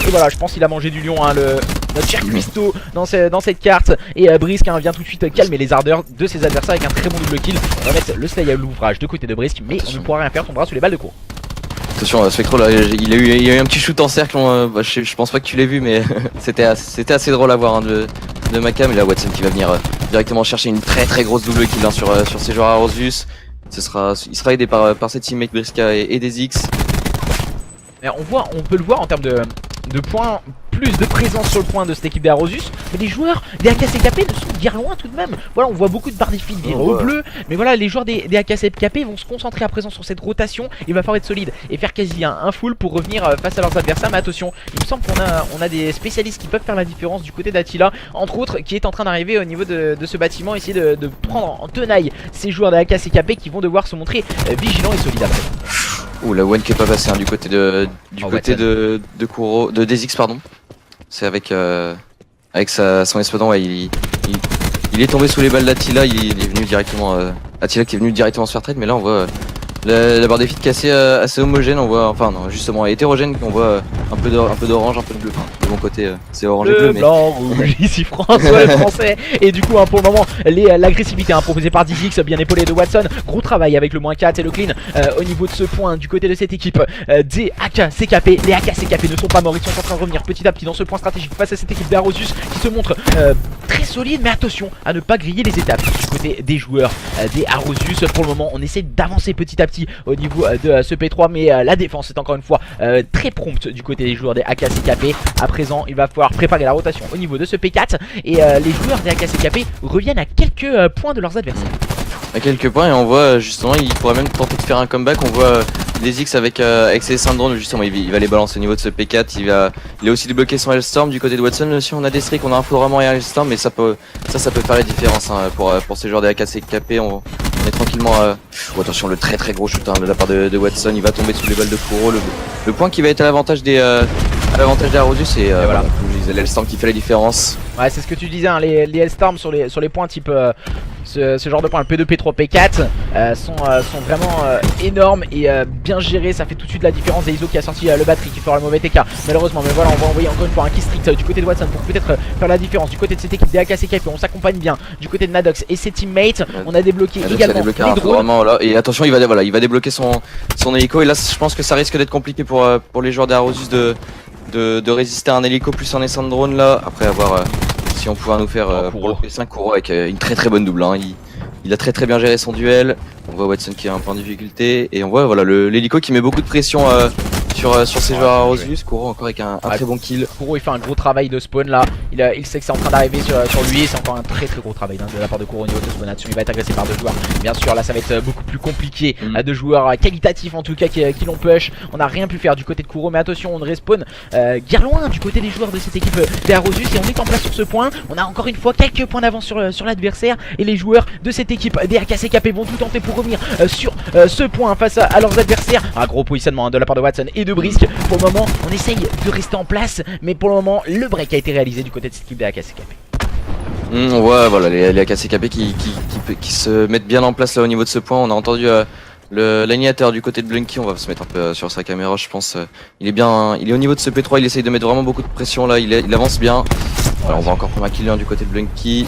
voilà, je pense qu'il a mangé du lion hein, notre cher Cuisto dans cette carte et Brisk hein, vient tout de suite calmer les ardeurs de ses adversaires avec un très bon double kill. On va mettre le slay à l'ouvrage de côté de Brisk mais on ne pourra rien faire, tombera sous les balles de Kuro. Attention, Spectro là, il y a eu un petit shoot en cercle, je pense pas que tu l'aies vu mais c'était assez drôle à voir hein, de Macam. Et là Watson qui va venir directement chercher une très grosse double kill hein, sur ces joueurs Arosus. Il sera aidé par ses teammates Briska et DZX. On peut le voir en termes de points plus de présence sur le point de cette équipe d'Arosus. Mais les joueurs des AKCKP ne sont guère loin tout de même. Voilà, on voit beaucoup de barres des fils virer au bleu. Mais voilà, les joueurs des AKCKP vont se concentrer à présent sur cette rotation. Il va falloir être solide et faire quasi un full pour revenir face à leurs adversaires. Mais attention, il me semble qu'on a des spécialistes qui peuvent faire la différence du côté d'Attila, entre autres, qui est en train d'arriver au niveau de ce bâtiment, essayer de prendre en tenaille ces joueurs de AKCKP qui vont devoir se montrer vigilants et solides après. Ouh, la one qui est pas passée du côté de Kuro, de DZX pardon. C'est avec son espadon, ouais, il est tombé sous les balles d'Attila, il est venu directement Attila qui est venu directement se faire trade, mais là on voit la barre des feeds qui est assez homogène, on voit, enfin non, justement hétérogène, on voit un peu d'orange, un peu de bleu, enfin, de mon côté c'est orange et bleu, mais... blanc, rouge, ici François le français. Et du coup pour le moment l'agressivité proposée par DZX, bien épaulé de Watson, gros travail avec le -4 et le clean au niveau de ce point du côté de cette équipe des AKCKP. Les AKCKP ne sont pas morts, ils sont en train de revenir petit à petit dans ce point stratégique face à cette équipe d'Arosus qui se montre très solide, mais attention à ne pas griller les étapes du côté des joueurs des Arosus. Pour le moment on essaie d'avancer petit à petit au niveau de ce P3, mais la défense est encore une fois très prompte du côté des joueurs des AKCKP. À présent il va falloir préparer la rotation au niveau de ce P4 et les joueurs des AKCKP reviennent à quelques points de leurs adversaires. À quelques points, et on voit justement il pourrait même tenter de faire un comeback. On voit des X avec ses syndromes, justement il va les balancer au niveau de ce P4. Il a aussi débloqué son Hellstorm du côté de Watson. Aussi on a des streaks, on a un Floraman et un Hellstorm, mais ça peut faire la différence pour ces joueurs des AKCKP. On est tranquillement attention, le très gros shoot de la part de Watson, il va tomber sous les balles de Kuro. Le point qui va être à l'avantage des Arosus, et voilà, comme je disais, l'Hellstorm qui fait la différence. Ouais, c'est ce que tu disais, hein, les Hellstorm sur les points type ce genre de points, le P2, P3, P4 sont vraiment énormes et bien gérés. Ça fait tout de suite la différence. Et Iso qui a sorti le batterie qui fera le mauvais TK malheureusement, mais voilà, on va envoyer encore une fois un kill strict du côté de Watson pour peut-être faire la différence du côté de cette équipe des AKCKP. On s'accompagne bien du côté de Nadox et ses teammates. On a débloqué également les drones. Là. Et attention, il va débloquer son hélico, et là je pense que ça risque d'être compliqué pour les joueurs d'Arosus de résister à un hélico plus un descente drone là, après avoir si on pouvait nous faire pour le P5 Kuro avec une très bonne double, hein. Il a très bien géré son duel. On voit Watson qui a un point de difficulté, et on voit voilà l'hélico qui met beaucoup de pression sur ces joueurs Arosus. Kuro encore avec un très bon kill. Kuro il fait un gros travail de spawn là, il sait que c'est en train d'arriver sur lui, c'est encore un très gros travail de la part de Kuro au niveau de spawnation. Il va être agressé par 2 joueurs, bien sûr là ça va être beaucoup plus compliqué, 2 joueurs qualitatifs en tout cas qui l'ont push. On n'a rien pu faire du côté de Kuro, mais attention on respawn guère loin du côté des joueurs de cette équipe des Arosus, et on est en place sur ce point. On a encore une fois quelques points d'avance sur l'adversaire, et les joueurs de cette équipe des AKCKP vont tout tenter pour revenir sur ce point face à leurs adversaires. Un gros positionnement de la part de Watson et de Brisk. Pour le moment on essaye de rester en place, mais pour le moment le break a été réalisé du côté de cette équipe des AKCKP. On voit voilà les AKCKP qui se mettent bien en place là au niveau de ce point. On a entendu l'animateur du côté de Blunky, on va se mettre un peu sur sa caméra je pense. Il est au niveau de ce P3, il essaye de mettre vraiment beaucoup de pression là, il avance bien. Voilà, on va encore prendre un kill du côté de Blunky.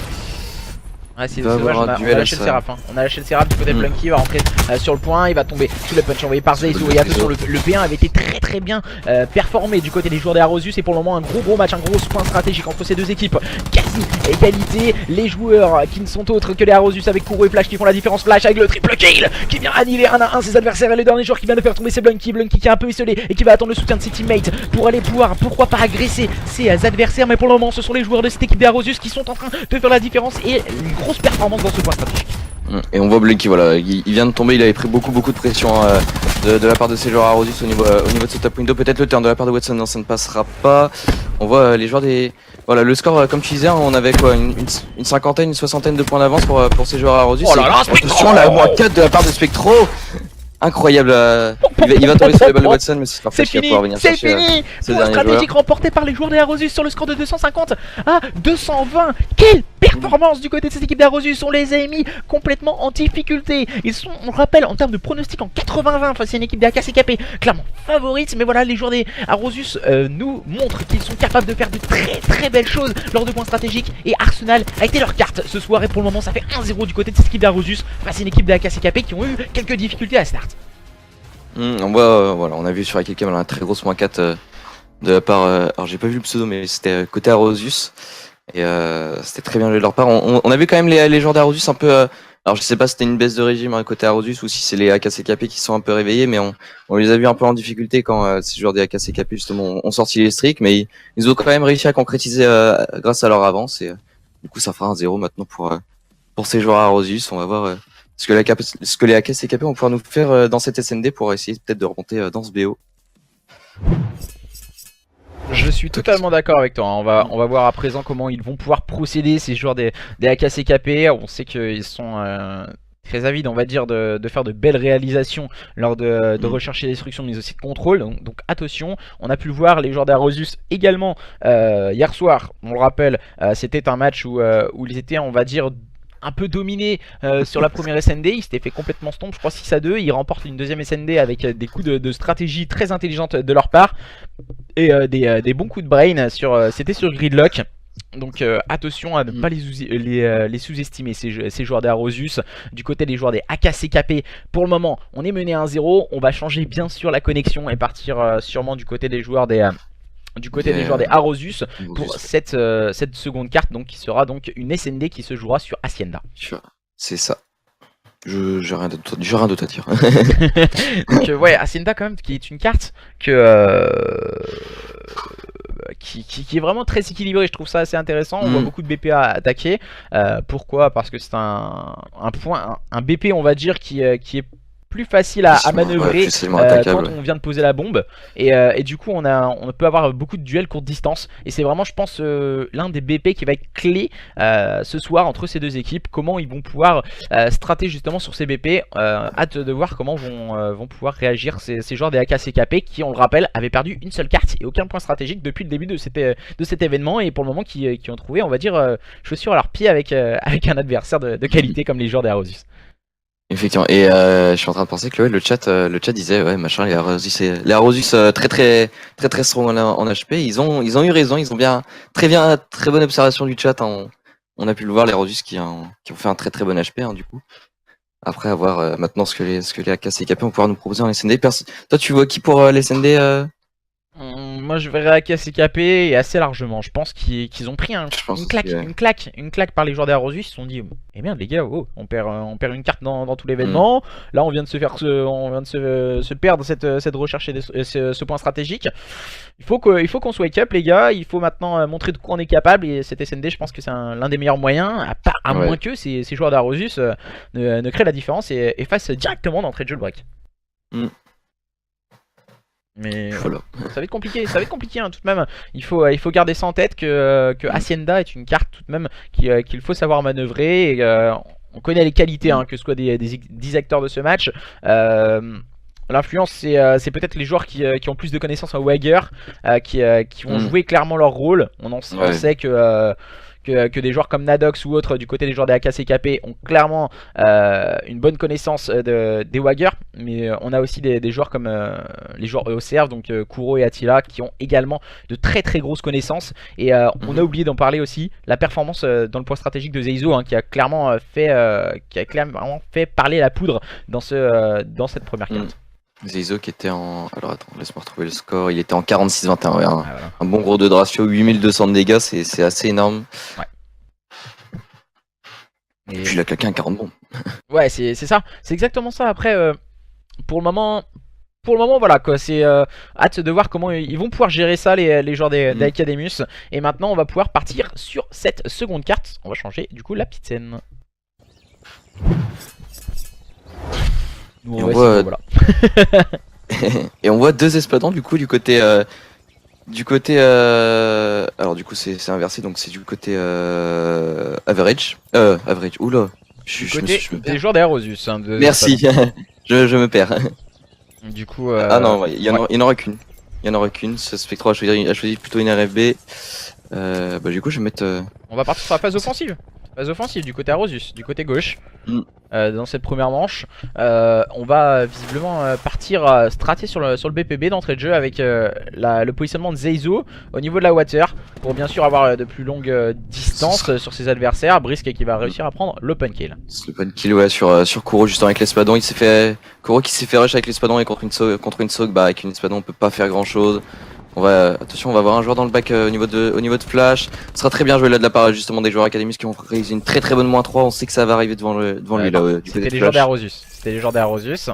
Ouais, c'est dommage, on a lâché le Séraph, hein. On a lâché le Séraph du côté de Blunky, il va rentrer sur le point, il va tomber sous le punch envoyé par Zeizo. Et attention, le P1 avait été très bien performé du côté des joueurs des Arosus, et pour le moment un gros match, un gros point stratégique entre ces deux équipes. Quasi égalité, les joueurs qui ne sont autres que les Arosus avec Kuro et Flash qui font la différence. Flash avec le triple kill qui vient annihiler 1 à 1 ses adversaires, et le dernier joueur qui vient de faire tomber c'est Blunky qui est un peu isolé et qui va attendre le soutien de ses teammates pour aller pouvoir, pourquoi pas, agresser ses adversaires. Mais pour le moment ce sont les joueurs de cette équipe des Arosus qui sont en train de faire la différence, et une grosse performance dans ce point stratégique. Et on voit Blunky, voilà, il vient de tomber, il avait pris beaucoup de pression de la part de ces joueurs Arosus au niveau de ce top window. Peut-être le turn de la part de Watson, non, ça ne passera pas. On voit les joueurs des... Voilà, le score, comme tu disais, on avait quoi, une cinquantaine, une soixantaine de points d'avance pour ces joueurs Arosus. Oh là là, attention, la -4 de la part de Spectro. Incroyable, il va tomber sur les balles de Watson, mais c'est fini, c'est fini. Point stratégique remporté par les joueurs des Arosus sur le score de 250 à 220. Quelle performance du côté de cette équipe d'Arosus. On les a mis complètement en difficulté. Ils sont, on le rappelle, en termes de pronostic en 80-20 face à une équipe des AKCKP clairement favorite, mais voilà, les joueurs des Arosus nous montrent qu'ils sont capables de faire de très belles choses lors de points stratégiques, et Arsenal a été leur carte ce soir, et pour le moment ça fait 1-0 du côté de cette équipe d'Arosus face à une équipe des AKCKP qui ont eu quelques difficultés à start. On voit, voilà, on a vu sur la killcam un très gros -4 de la part, alors j'ai pas vu le pseudo, mais c'était côté Arosus, et c'était très bien joué de leur part. On a vu quand même les joueurs d'Arosus un peu Alors je sais pas si c'était une baisse de régime à côté Arosus ou si c'est les AKCKP qui sont un peu réveillés, mais on les a vus un peu en difficulté quand ces joueurs des AKCKP justement ont sorti les streaks, mais ils ont quand même réussi à concrétiser grâce à leur avance et du coup ça fera un 0 maintenant pour ces joueurs Arosus. On va voir ce que les AKCKP vont pouvoir nous faire dans cette SND pour essayer peut-être de remonter dans ce BO. Je suis totalement d'accord avec toi, hein. On va voir à présent comment ils vont pouvoir procéder, ces joueurs des AKCKP. On sait qu'ils sont très avides, on va dire, de faire de belles réalisations lors de recherche et destruction, mais aussi de contrôle. Donc attention, on a pu le voir, les joueurs d'Arosus également hier soir, on le rappelle, c'était un match où ils étaient, on va dire, un peu dominé sur la première SND. Il s'était fait complètement stomp, je crois 6-2. Ils remportent une deuxième SND avec des coups de stratégie très intelligente de leur part et des bons coups de brain c'était sur Gridlock. Donc attention à ne pas les sous-estimer, ces joueurs d'Arosus. Du côté des joueurs des AKCKP, pour le moment on est mené 1-0. On va changer bien sûr la connexion et partir sûrement du côté des joueurs des joueurs des Arosus pour cette seconde carte, donc qui sera donc une SND qui se jouera sur Hacienda. C'est ça. J'ai rien d'autre à dire. Donc ouais, Hacienda quand même, qui est une carte qui est vraiment très équilibrée. Je trouve ça assez intéressant. On voit beaucoup de BP à attaquer. Pourquoi? Parce que c'est un BP, on va dire, qui est plus facile à manœuvrer quand on vient de poser la bombe et du coup on peut avoir beaucoup de duels courte distance et c'est vraiment, je pense, l'un des BP qui va être clé ce soir entre ces deux équipes. Comment ils vont pouvoir strater justement sur ces BP. Hâte de voir comment vont pouvoir réagir ces joueurs des AKCKP qui, on le rappelle, avaient perdu une seule carte et aucun point stratégique depuis le début de cet événement, et pour le moment qui ont trouvé, on va dire, chaussures à leurs pieds avec un adversaire de qualité comme les joueurs des Arosus. Effectivement, et je suis en train de penser que le chat disait ouais machin, les Arosus très strong en HP. Ils ont eu raison, ils ont très bonne observation du chat, hein. On a pu le voir, les Arosus qui ont fait un très bon HP, hein, du coup. Après avoir maintenant ce que les AKCKP vont pouvoir nous proposer en SND. Toi tu vois qui pour les SND Moi je verrais AKCKP et assez largement. Je pense qu'ils ont pris une claque par les joueurs d'Arosus. Ils se sont dit, eh merde les gars, on perd une carte dans tout l'événement. Là on vient de se perdre cette recherche et ce point stratégique. Il faut qu'on se wake up les gars. Il faut maintenant montrer de quoi on est capable, et cette SND, je pense que c'est l'un des meilleurs moyens, à moins que ces joueurs d'Arosus ne créent la différence et fassent directement d'entrée de jeu le break. Mais voilà. Ça va être compliqué, hein, tout de même. Il faut garder ça en tête que Hacienda est une carte tout de même qu'il faut savoir manœuvrer. Et, on connaît les qualités, hein, que ce soit des 10 acteurs de ce match. L'influence, c'est peut-être les joueurs qui ont plus de connaissances en Wagger, qui vont jouer clairement leur rôle. On sait que des joueurs comme Nadox ou autres du côté des joueurs des AKCKP ont clairement une bonne connaissance des Wagger, mais on a aussi des joueurs comme les joueurs EOCR, donc Kuro et Attila, qui ont également de très grosses connaissances. Et on a oublié d'en parler aussi, la performance dans le point stratégique de Zeizo, hein, qui a clairement fait parler la poudre dans cette première carte. Zeizo qui était en... Alors attends, laisse-moi retrouver le score. Il était en 46-21, ouais, voilà. Un bon gros 2 de ratio, 8200 de dégâts, c'est assez énorme. Ouais. Et puis il a claqué un 40 bombes. Ouais, c'est ça, c'est exactement ça. Après, pour le moment, voilà quoi, c'est hâte de voir comment ils vont pouvoir gérer ça, les joueurs d'Academus. Et maintenant on va pouvoir partir sur cette seconde carte. On va changer du coup la petite scène. Et on voit deux espadons du coup du côté alors du coup c'est inversé, donc c'est du côté average, oula, des joueurs d'Aerosus, hein, merci. je me perds. Du coup ah non, il y en aura qu'une, ce Spectre a choisi plutôt une RFB. Du coup je vais mettre on va partir sur la phase offensive du côté Aerosus, du côté gauche. Dans cette première manche, on va visiblement partir strater sur le BPB d'entrée de jeu avec le positionnement de Zeizo au niveau de la water, pour bien sûr avoir de plus longues distances sur ses adversaires. Brisk qui va réussir à prendre l'open kill. L'open kill, ouais, sur Kuro justement avec l'espadon. Kuro qui s'est fait rush avec l'espadon, et contre une Sog, avec une espadon on peut pas faire grand chose. Attention, on va avoir un joueur dans le bac au niveau de Flash. Ce sera très bien joué là de la part justement des joueurs Academus qui ont réalisé une très bonne -3. On sait que ça va arriver devant lui là. Du C'était les joueurs d'Aerosus. C'était les joueurs d'Aerosus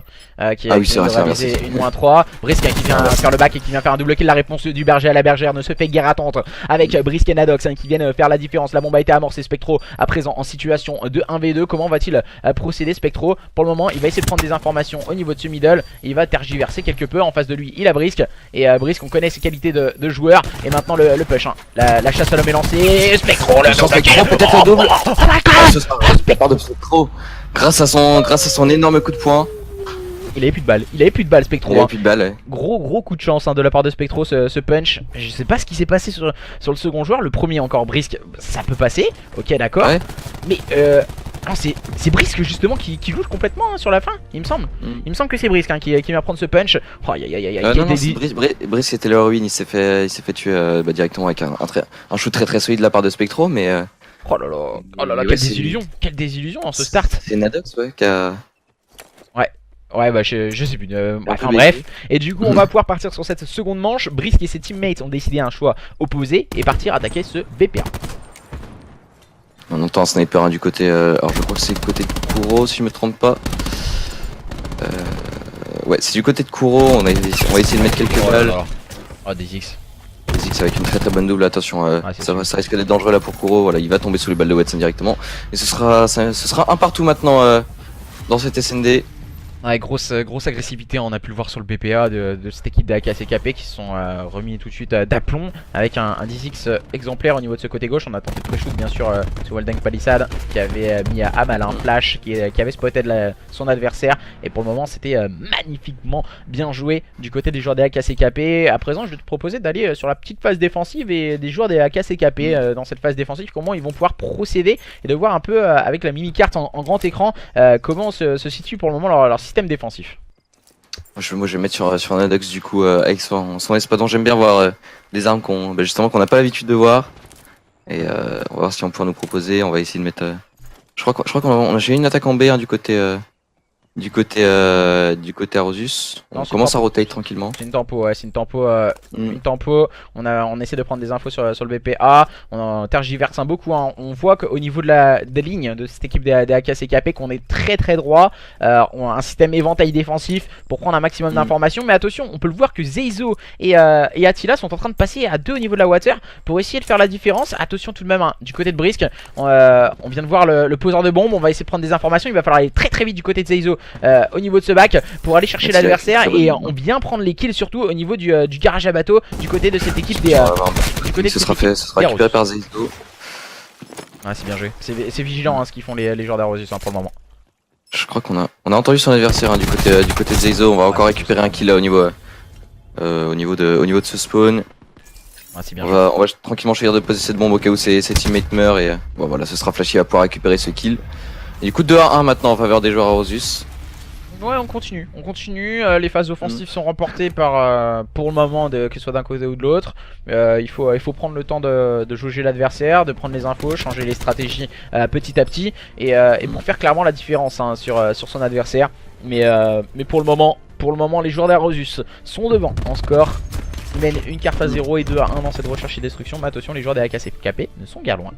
qui oui, c'est ont vrai, réalisé une -3. Brisk qui vient faire le bac et qui vient faire un double kill. La réponse du berger à la bergère ne se fait guère attendre avec Brisk et Nadox qui viennent faire la différence. La bombe a été amorcée. Spectro à présent en situation de 1v2. Comment va-t-il procéder Spectro? Pour le moment, il va essayer de prendre des informations au niveau de ce middle. Et il va tergiverser quelque peu. En face de lui, il a Brisk. Et Brisk, on connaît ses qualités de joueur. Et maintenant le push. La chasse à l'homme est lancée. Spectro, le Spectro, peut-être le double. La part de Spectro. Grâce à son énorme coup de poing. Il avait plus de balles, Spectro. Il avait plus de balles, ouais. Gros coup de chance de la part de Spectro, ce punch. Je sais pas ce qui s'est passé sur le second joueur. Le premier encore Brisk, ça peut passer. Ok, d'accord. Ouais. Mais c'est Brisk justement qui joue complètement sur la fin, il me semble. Il me semble que c'est Brisk qui va prendre ce punch. Oh, non, Brisk c'était l'héroïne. Il s'est fait tuer directement avec un shoot très solide de la part de Spectro, mais. Oh là là, quelle désillusion en ce start. C'est Nadox, ouais, qui a. Ouais, bah je sais plus. Enfin bref. Et du coup, on va pouvoir partir sur cette seconde manche. Brisk et ses teammates ont décidé un choix opposé et partir attaquer ce BPA. On entend un sniper du côté. Alors je crois que c'est du côté de Kuro, si je me trompe pas. Ouais, c'est du côté de Kuro. On va essayer de mettre quelques balles. Oh, des X. Des X avec une très bonne double. Attention, ça risque d'être dangereux là pour Kuro. Voilà, il va tomber sous les balles de Watson directement. Et ce sera un partout maintenant dans cette SND. Ouais, grosse agressivité, on a pu le voir sur le BPA de cette équipe d'AKCKP qui se sont remis tout de suite d'aplomb avec un 10x exemplaire au niveau de ce côté gauche. On a tenté de pré-shoot bien sûr sur Waldeng Palisade qui avait mis à mal un flash qui avait spotté son adversaire. Et pour le moment c'était magnifiquement bien joué du côté des joueurs des AKCKP. À présent je vais te proposer d'aller sur la petite phase défensive et des joueurs des AKCKP dans cette phase défensive, comment ils vont pouvoir procéder et de voir un peu avec la mini-carte en grand écran comment se situe pour le moment leur système défensif. Moi je vais mettre sur Nadox du coup avec son espadon. J'aime bien voir des armes qu'on n'a pas l'habitude de voir. Et on va voir si on pourra nous proposer. On va essayer de mettre. Je crois qu'on j'ai une attaque en B du côté Arosus. On commence à rotate tranquillement. C'est une tempo, ouais, c'est une tempo. On essaie de prendre des infos sur le BPA. On tergiverse beaucoup. Hein. On voit qu'au niveau des lignes de cette équipe des AKCKP qu'on est très droit. On a un système éventail défensif pour prendre un maximum d'informations. Mais attention, on peut le voir que Zeizo et Attila sont en train de passer à 2 au niveau de la water pour essayer de faire la différence. Attention tout de même, hein, du côté de Brisk, on vient de voir le poseur de bombe. On va essayer de prendre des informations. Il va falloir aller très vite du côté de Zeizo. Au niveau de ce bac pour aller chercher l'adversaire et on vient prendre les kills surtout au niveau du garage à bateau du côté de cette équipe des ce sera récupéré par Zeizo. Ah, c'est bien joué, c'est vigilant hein, ce qu'ils font les joueurs d'Arosus hein, pour le moment. Je crois qu'on a entendu son adversaire hein, du côté de Zeizo. On va encore récupérer un kill là au niveau de ce spawn. Bien on va tranquillement choisir de poser cette bombe au cas où ses teammates meurent et bon voilà, ce sera Flashy qui va pouvoir récupérer ce kill. Et du coup 2 à 1 maintenant en faveur des joueurs Arosus. Ouais, on continue. Les phases offensives sont remportées par, pour le moment, que ce soit d'un côté ou de l'autre. Il faut prendre le temps de jauger l'adversaire, de prendre les infos, changer les stratégies petit à petit et pour faire clairement la différence hein, sur son adversaire. Mais pour le moment, les joueurs d'Arosus sont devant en score. Ils mènent une carte à 0 et 2 à 1 dans cette recherche et destruction. Mais attention, les joueurs des AKCKP ne sont guère loin.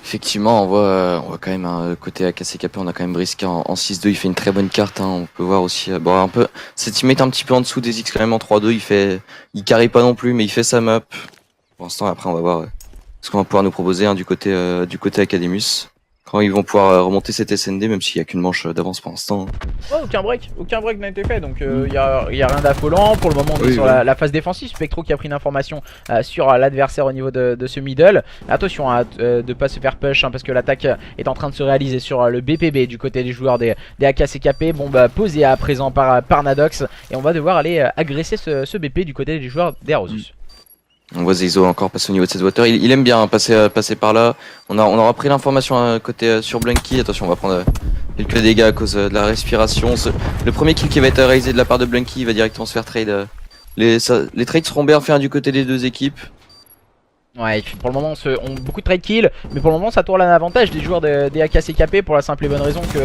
Effectivement, on voit quand même côté AKCKP, on a quand même Brisk en 6-2, il fait une très bonne carte. Hein. On peut voir aussi, un peu, ses teammates un petit peu en dessous des X quand même en 3-2, il carry pas non plus, mais il fait sa map. Pour l'instant, après, on va voir ce qu'on va pouvoir nous proposer hein, du côté Academus. Quand ils vont pouvoir remonter cette SND, même s'il n'y a qu'une manche d'avance pour l'instant. Ouais, aucun break n'a été fait, donc il y a rien d'affolant. Pour le moment, on est sur la phase défensive. Spectro qui a pris une information sur l'adversaire au niveau de ce middle. Attention à de pas se faire push, hein, parce que l'attaque est en train de se réaliser sur le BPB du côté des joueurs des AKCKP. Bon, posé à présent par Nadox, et on va devoir aller agresser ce BP du côté des joueurs d'Aerosus. On voit Zeizo encore passer au niveau de cette water. Il aime bien hein, passer par là. On aura pris l'information côté sur Blunky. Attention, on va prendre quelques dégâts à cause de la respiration. Le premier kill qui va être réalisé de la part de Blunky, il va directement se faire trade. Les trades seront bien faits hein, du côté des deux équipes. Ouais, pour le moment on beaucoup de trade kills, mais pour le moment ça tourne à l'avantage des joueurs des AKCKP pour la simple et bonne raison que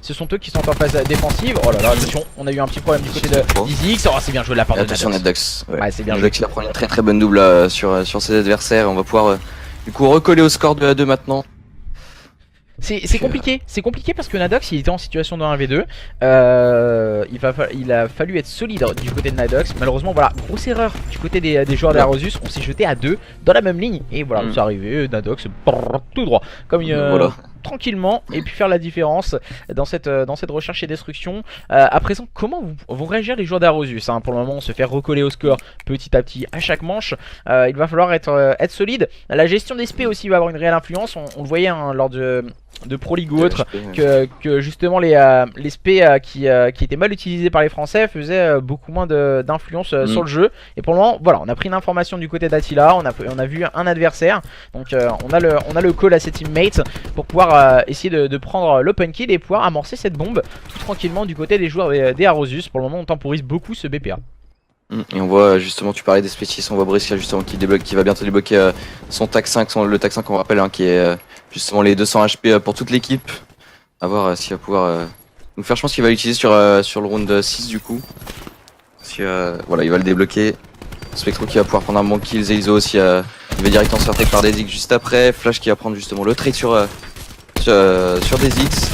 ce sont eux qui sont en phase défensive. Oh là là, attention, on a eu un petit problème du côté de DZX. Oh, c'est bien joué de la part de attention Nadox. Ouais, c'est bien joué. Nadox il va prendre une très bonne double sur ses adversaires. On va pouvoir du coup recoller au score de 2 maintenant. C'est compliqué parce que Nadox il était en situation de 1v2. Il a fallu être solide du côté de Nadox. Malheureusement, voilà, grosse erreur du côté des joueurs d'Arosus. On s'est jeté à 2 dans la même ligne. Et voilà, c'est arrivé, Nadox tout droit. Comme voilà. Tranquillement, et puis faire la différence dans cette recherche et destruction. À présent, comment vont réagir les joueurs d'Arosus Pour le moment, on se fait recoller au score petit à petit à chaque manche. Il va falloir être solide. La gestion des SP aussi va avoir une réelle influence. On le voyait lors de Pro League ou autre, que justement les SP qui étaient mal utilisés par les Français faisaient beaucoup moins d'influence sur le jeu. Et pour le moment, voilà, on a pris une information du côté d'Attila, on a vu un adversaire, donc on a le call à ses teammates pour pouvoir essayer de prendre l'open kill et pouvoir amorcer cette bombe tout tranquillement du côté des joueurs des Arosus. Pour le moment, on temporise beaucoup ce BPA. Et on voit justement, tu parlais des spécialistes, on voit Brice justement qui va bientôt débloquer son TAC 5, le TAC 5 on rappelle qui est justement les 200 HP pour toute l'équipe. A voir s'il va pouvoir nous faire, je pense qu'il va l'utiliser sur le round 6 du coup. Voilà, il va le débloquer. Spectro qui va pouvoir prendre un bon kill, Zeizo aussi il va directement se faire take par DZX juste après. Flash qui va prendre justement le trade sur DZX.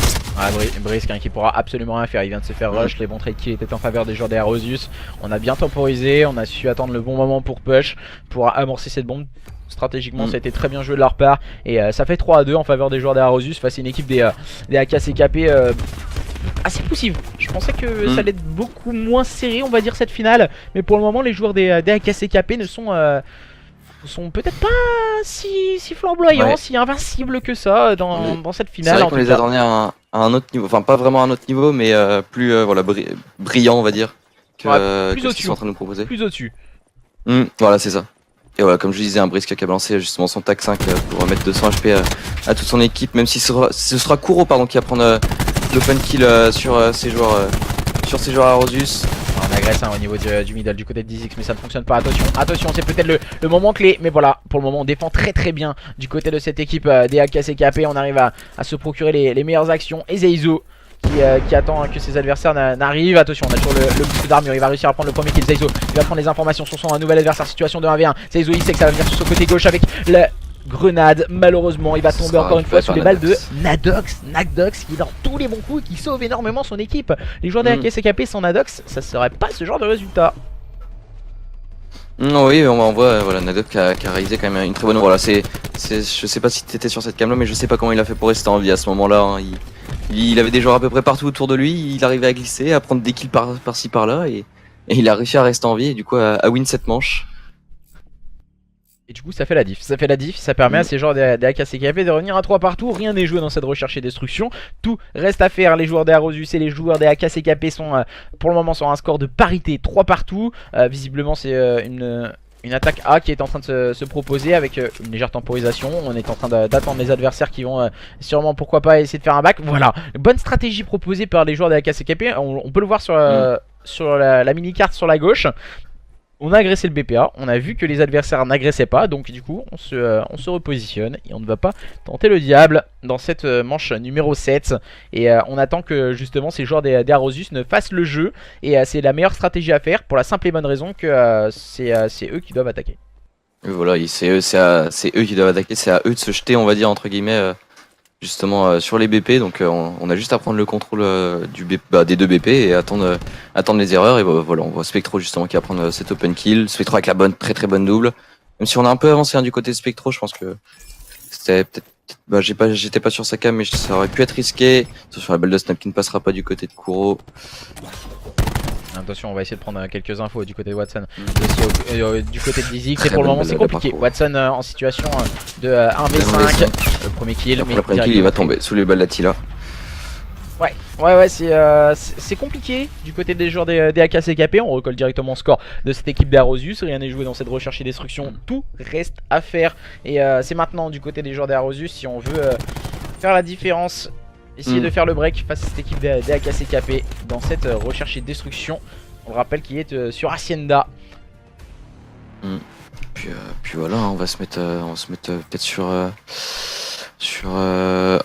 Brisk qui pourra absolument rien faire, il vient de se faire rush, les bons trade kills étaient en faveur des joueurs des Arosus. On a bien temporisé, on a su attendre le bon moment pour push, pour amorcer cette bombe. Stratégiquement ça a été très bien joué de leur part. Et ça fait 3-2 en faveur des joueurs des Arosus face à une équipe des AKCKP assez poussive. Je pensais que ça allait être beaucoup moins serré on va dire cette finale. Mais pour le moment les joueurs des AKCKP ne sont peut-être pas si flamboyants, si invincibles que ça dans cette finale. C'est vrai qu'on les attendait à un autre niveau, enfin pas vraiment à un autre niveau, mais plus voilà, brillant on va dire que ce qu'ils sont en train de nous proposer. Plus au-dessus. Voilà, c'est ça. Et voilà, comme je disais, un Brisk qui a balancé justement son TAC 5 pour mettre 200 HP à toute son équipe, même si ce sera Kuro pardon, qui va prendre l'open kill sur ces joueurs Arosus. On agresse au niveau du middle du côté de DZX, mais ça ne fonctionne pas. Attention, c'est peut-être le moment clé. Mais voilà, pour le moment on défend très bien du côté de cette équipe des AKCKP. On arrive à se procurer les meilleures actions. Et Zeizo qui attend que ses adversaires n'arrivent. Attention, on a toujours le boost d'armure. Il va réussir à prendre le premier kill. Zeizo, il va prendre les informations sur son nouvel adversaire. Situation de 1v1. Zeizo, il sait que ça va venir sur son côté gauche avec la grenade. Malheureusement, il va tomber encore une fois sous les balles de Nadox qui est dans tous les bons coups et qui sauve énormément son équipe. Les joueurs des AKCKP sans Nadox, ça serait pas ce genre de résultat. Oui, on voit voilà, Nadox qui a réalisé quand même une très bonne. Voilà, je sais pas si t'étais sur cette cam là, mais je sais pas comment il a fait pour rester en vie à ce moment là. Il avait des joueurs à peu près partout autour de lui, il arrivait à glisser, à prendre des kills par-ci par-là et il a réussi à rester en vie et du coup à win cette manche. Et du coup ça fait la diff, ça permet à ces joueurs des AKCKP de revenir à 3 partout. Rien n'est joué dans cette recherche et destruction, tout reste à faire. Les joueurs des Arosus et les joueurs des AKCKP sont pour le moment sur un score de parité 3 partout. Visiblement c'est une attaque A qui est en train de se proposer avec une légère temporisation. On est en train d'attendre les adversaires qui vont sûrement pourquoi pas essayer de faire un back. Voilà, bonne stratégie proposée par les joueurs des AKCKP. On peut le voir sur la mini-carte sur la gauche. On a agressé le BPA, on a vu que les adversaires n'agressaient pas, donc du coup on se repositionne et on ne va pas tenter le diable dans cette manche numéro 7. Et on attend que justement ces joueurs des Arosus ne fassent le jeu. Et c'est la meilleure stratégie à faire pour la simple et bonne raison que c'est eux qui doivent attaquer. Et voilà, c'est eux qui doivent attaquer, c'est à eux de se jeter on va dire entre guillemets justement sur les BP. Donc on a juste à prendre le contrôle des 2 BP et attendre les erreurs. Et voilà, on voit Spectro justement qui va prendre cet open kill. Spectro avec la très bonne double. Même si on a un peu avancé du côté de Spectro, je pense que c'était peut-être j'étais pas sur sa cam, mais ça aurait pu être risqué. Sur la balle de Snap qui ne passera pas du côté de Kuro. Attention, on va essayer de prendre quelques infos du côté de Watson, du côté de DZX. Et pour le moment c'est compliqué. Watson en situation de 1v5, le premier kill. Mais le premier kill il va tomber sous les balles d'Attila. Ouais, c'est compliqué du côté des joueurs des AKCKP. On recolle directement le score de cette équipe d'Arosus. Rien n'est joué dans cette recherche et destruction. Tout reste à faire. Et c'est maintenant du côté des joueurs d'Arosus si on veut faire la différence. Essayer de faire le break face à cette équipe des AKCKP dans cette recherche et destruction. On le rappelle qu'il est sur Hacienda. Puis puis voilà, on va se mettre peut-être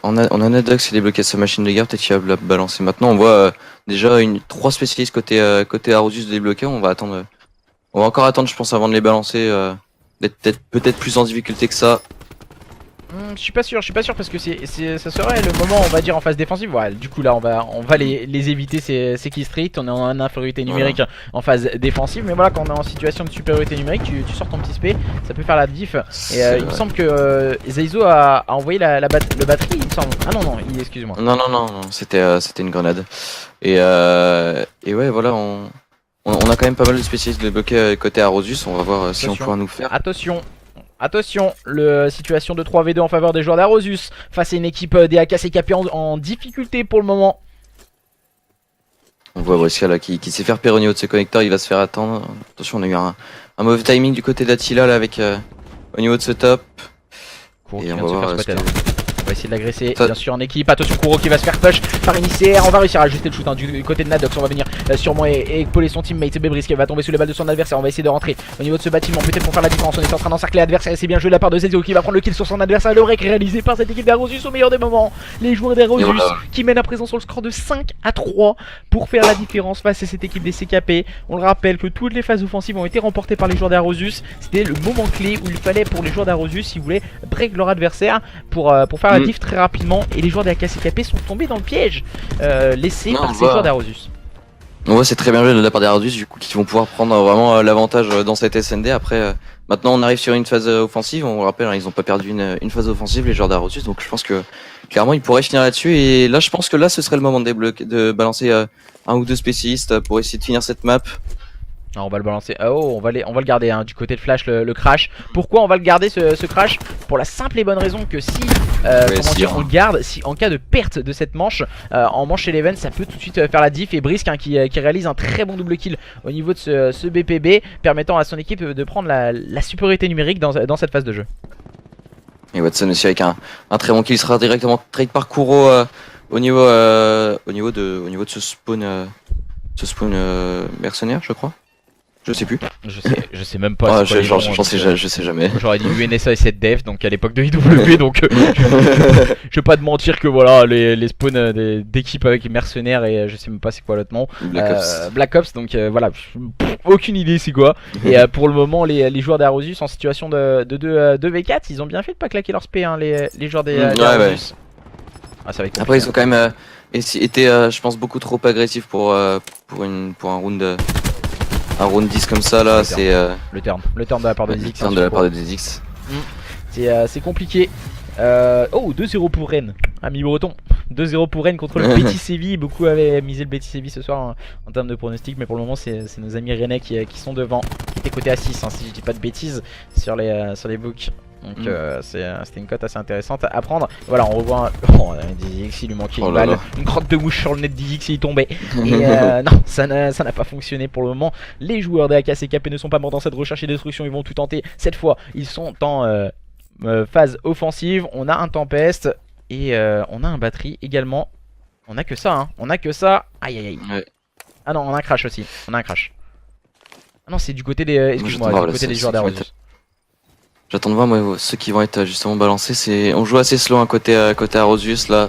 on a Nadox qui est débloqué sa machine de guerre, peut-être qu'il va la balancer maintenant. On voit déjà 3 spécialistes côté Arosus débloqués. On va encore attendre, je pense, avant de les balancer, d'être peut-être plus en difficulté que ça. Je suis pas sûr parce que ça serait le moment, on va dire, en phase défensive. Ouais, du coup là on va les éviter ces kill streaks. On est en infériorité numérique en phase défensive, mais voilà, quand on est en situation de supériorité numérique, tu sors ton petit spé, ça peut faire la diff. Et il me semble que Zeizo a envoyé le batterie, il me semble. Ah non, excuse-moi. Non, c'était une grenade. Et ouais, voilà, on a quand même pas mal de spécialistes débloqués côté Arosus. On va voir si on pourra nous faire. Attention, situation de 3v2 en faveur des joueurs d'Arosus face à une équipe des AKCKP en difficulté pour le moment. On voit Brescia là qui sait faire pire au niveau de ses connecteurs, il va se faire attendre. Attention, on a eu un mauvais timing du côté d'Attila là avec au niveau de ce top. Et on va voir on va essayer de l'agresser, bien sûr en équipe. Attention, Kuro qui va se faire push par Initiaire. On va réussir à ajuster le shoot du côté de Nadox. On va venir sûrement épauler son teammate Bebris qui va tomber sous les balles de son adversaire. On va essayer de rentrer au niveau de ce bâtiment, peut-être pour faire la différence. On est en train d'encercler l'adversaire et c'est bien joué de la part de Zeizo qui va prendre le kill sur son adversaire. Le break réalisé par cette équipe d'Arosus au meilleur des moments. Les joueurs d'Arosus qui mènent à présent sur le score de 5-3 pour faire la différence face à cette équipe des CKP. On le rappelle que toutes les phases offensives ont été remportées par les joueurs d'Arosus. C'était le moment clé où il fallait pour les joueurs d'Arosus, s'ils voulaient break leur adversaire pour faire la diff très rapidement. Et les joueurs des AKCKP sont tombés dans le piège laissé par ces joueurs d'Arosus. On voit c'est très bien joué de la part d'Arosus, du coup, qui vont pouvoir prendre vraiment l'avantage dans cette SND. Après, maintenant on arrive sur une phase offensive. On le rappelle, hein, ils n'ont pas perdu une phase offensive, les joueurs d'Arosus. Donc je pense que clairement ils pourraient finir là-dessus. Et là, je pense que là, ce serait le moment de balancer un ou deux spécialistes pour essayer de finir cette map. Ah, on va le balancer. On va le garder hein, du côté de Flash, le crash. Pourquoi on va le garder ce crash? Pour la simple et bonne raison que si on le garde, si en cas de perte de cette manche, en manche Eleven, ça peut tout de suite faire la diff. Et Brisk hein, qui réalise un très bon double kill au niveau de ce BPB, permettant à son équipe de prendre la supériorité numérique dans cette phase de jeu. Et Watson aussi avec un très bon kill, il sera directement trade par Kuro au niveau de ce spawn mercenaire, je crois. Je sais plus. Je sais même pas. Je sais jamais. J'aurais dit UNSA et 7 Def, donc à l'époque de IW, donc je vais pas te mentir que voilà, les spawns d'équipes avec mercenaires et je sais même pas c'est quoi l'autre nom. Black Ops, donc voilà, aucune idée c'est quoi. Et pour le moment, les joueurs d'Arosus en situation de 2v4, ils ont bien fait de pas claquer leur spé, hein, les joueurs d'Arosus. Ah, après, ils ont quand même été, je pense, beaucoup trop agressifs pour un round. Un round 10 comme ça là, c'est le turn de la part de DZX. De la part de DZX. C'est compliqué. Oh, 2-0 pour Rennes, ami breton. 2-0 pour Rennes contre le Betis Séville. Beaucoup avaient misé le Betis Séville ce soir en termes de pronostic, mais pour le moment c'est nos amis rennais qui sont devant, qui étaient cotés à 6 hein, si je dis pas de bêtises sur les books. Donc c'était une cote assez intéressante à prendre. Voilà, on revoit un DZX, il lui manquait une balle, une crotte de mouche sur le net DZX, il tombait. Et non, ça n'a pas fonctionné pour le moment. Les joueurs des AKCKP ne sont pas morts dans cette recherche et destruction, ils vont tout tenter. Cette fois, ils sont en phase offensive. On a un Tempest et on a un batterie également. On a que ça, hein. On a que ça. Aïe aïe aïe. Ouais. Ah non, on a un crash aussi. On a un crash. Ah non, c'est du côté des. Excuse-moi, du côté des joueurs d'Arosus. J'attends de voir moi ceux qui vont être justement balancés. On joue assez slow côté Arosus là.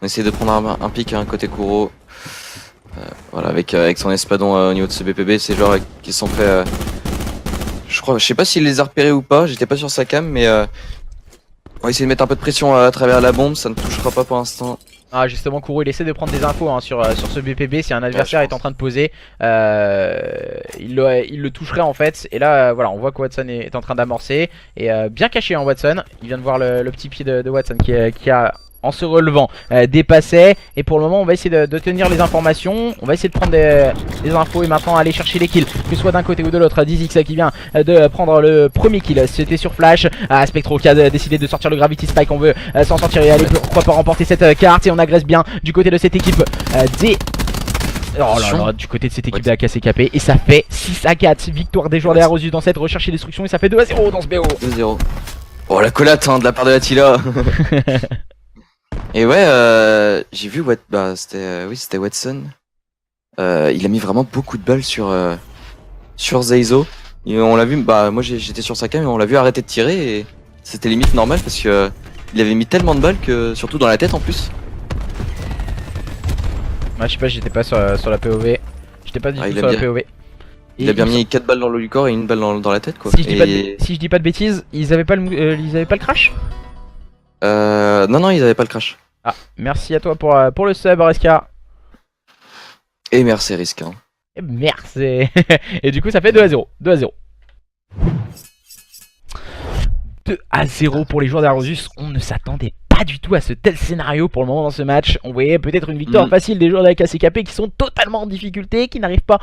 On essaie de prendre un pic côté Kuro. Voilà, avec son espadon au niveau de ce BPB, ces joueurs qui sont fait. Je sais pas s'il les a repérés ou pas. J'étais pas sur sa cam, mais on va essayer de mettre un peu de pression à travers la bombe. Ça ne touchera pas pour l'instant. Ah justement, Kuro il essaie de prendre des infos hein, sur ce BPB. Si un adversaire est en train de poser, il le toucherait en fait. Et là voilà, on voit que Watson est en train d'amorcer. Et bien caché en Watson. Il vient de voir le petit pied de Watson qui a en se relevant dépassait. Et pour le moment on va essayer de tenir les informations. On va essayer de prendre des infos et maintenant aller chercher les kills, que ce soit d'un côté ou de l'autre. DZX qui vient de prendre le premier kill, c'était sur Flash. Spectro qui a décidé de sortir le Gravity Spike. On veut s'en sortir et aller pourquoi pas remporter cette carte. Et on agresse bien du côté de cette équipe des... Oh là là, du côté de cette équipe de AKCKP. Et ça fait 6-4, victoire des joueurs de Arosus dans cette recherche et destruction. Et ça fait 2-0 dans ce BO. 2-0. Oh la collate de la part de Attila. Et ouais, j'ai vu c'était Watson. Il a mis vraiment beaucoup de balles sur Zeizo. Et on l'a vu, bah moi j'étais sur sa cam et on l'a vu arrêter de tirer et c'était limite normal parce que il avait mis tellement de balles que surtout dans la tête en plus. Ouais, je sais pas, j'étais pas sur la POV. J'étais pas du tout sur la POV. Il a bien mis 4 balles dans le corps et une balle dans la tête quoi. Si je dis pas de bêtises, ils avaient pas le crash? Non, ils avaient pas le crash. Ah, merci à toi pour le sub, Reska. Et merci Risk. Hein. Merci. Et du coup, ça fait 2-0. 2-0. 2-0 pour les joueurs d'Arosus. On ne s'attendait pas du tout à ce tel scénario pour le moment dans ce match. On voyait peut-être une victoire facile des joueurs de la KCKP qui sont totalement en difficulté, qui n'arrivent pas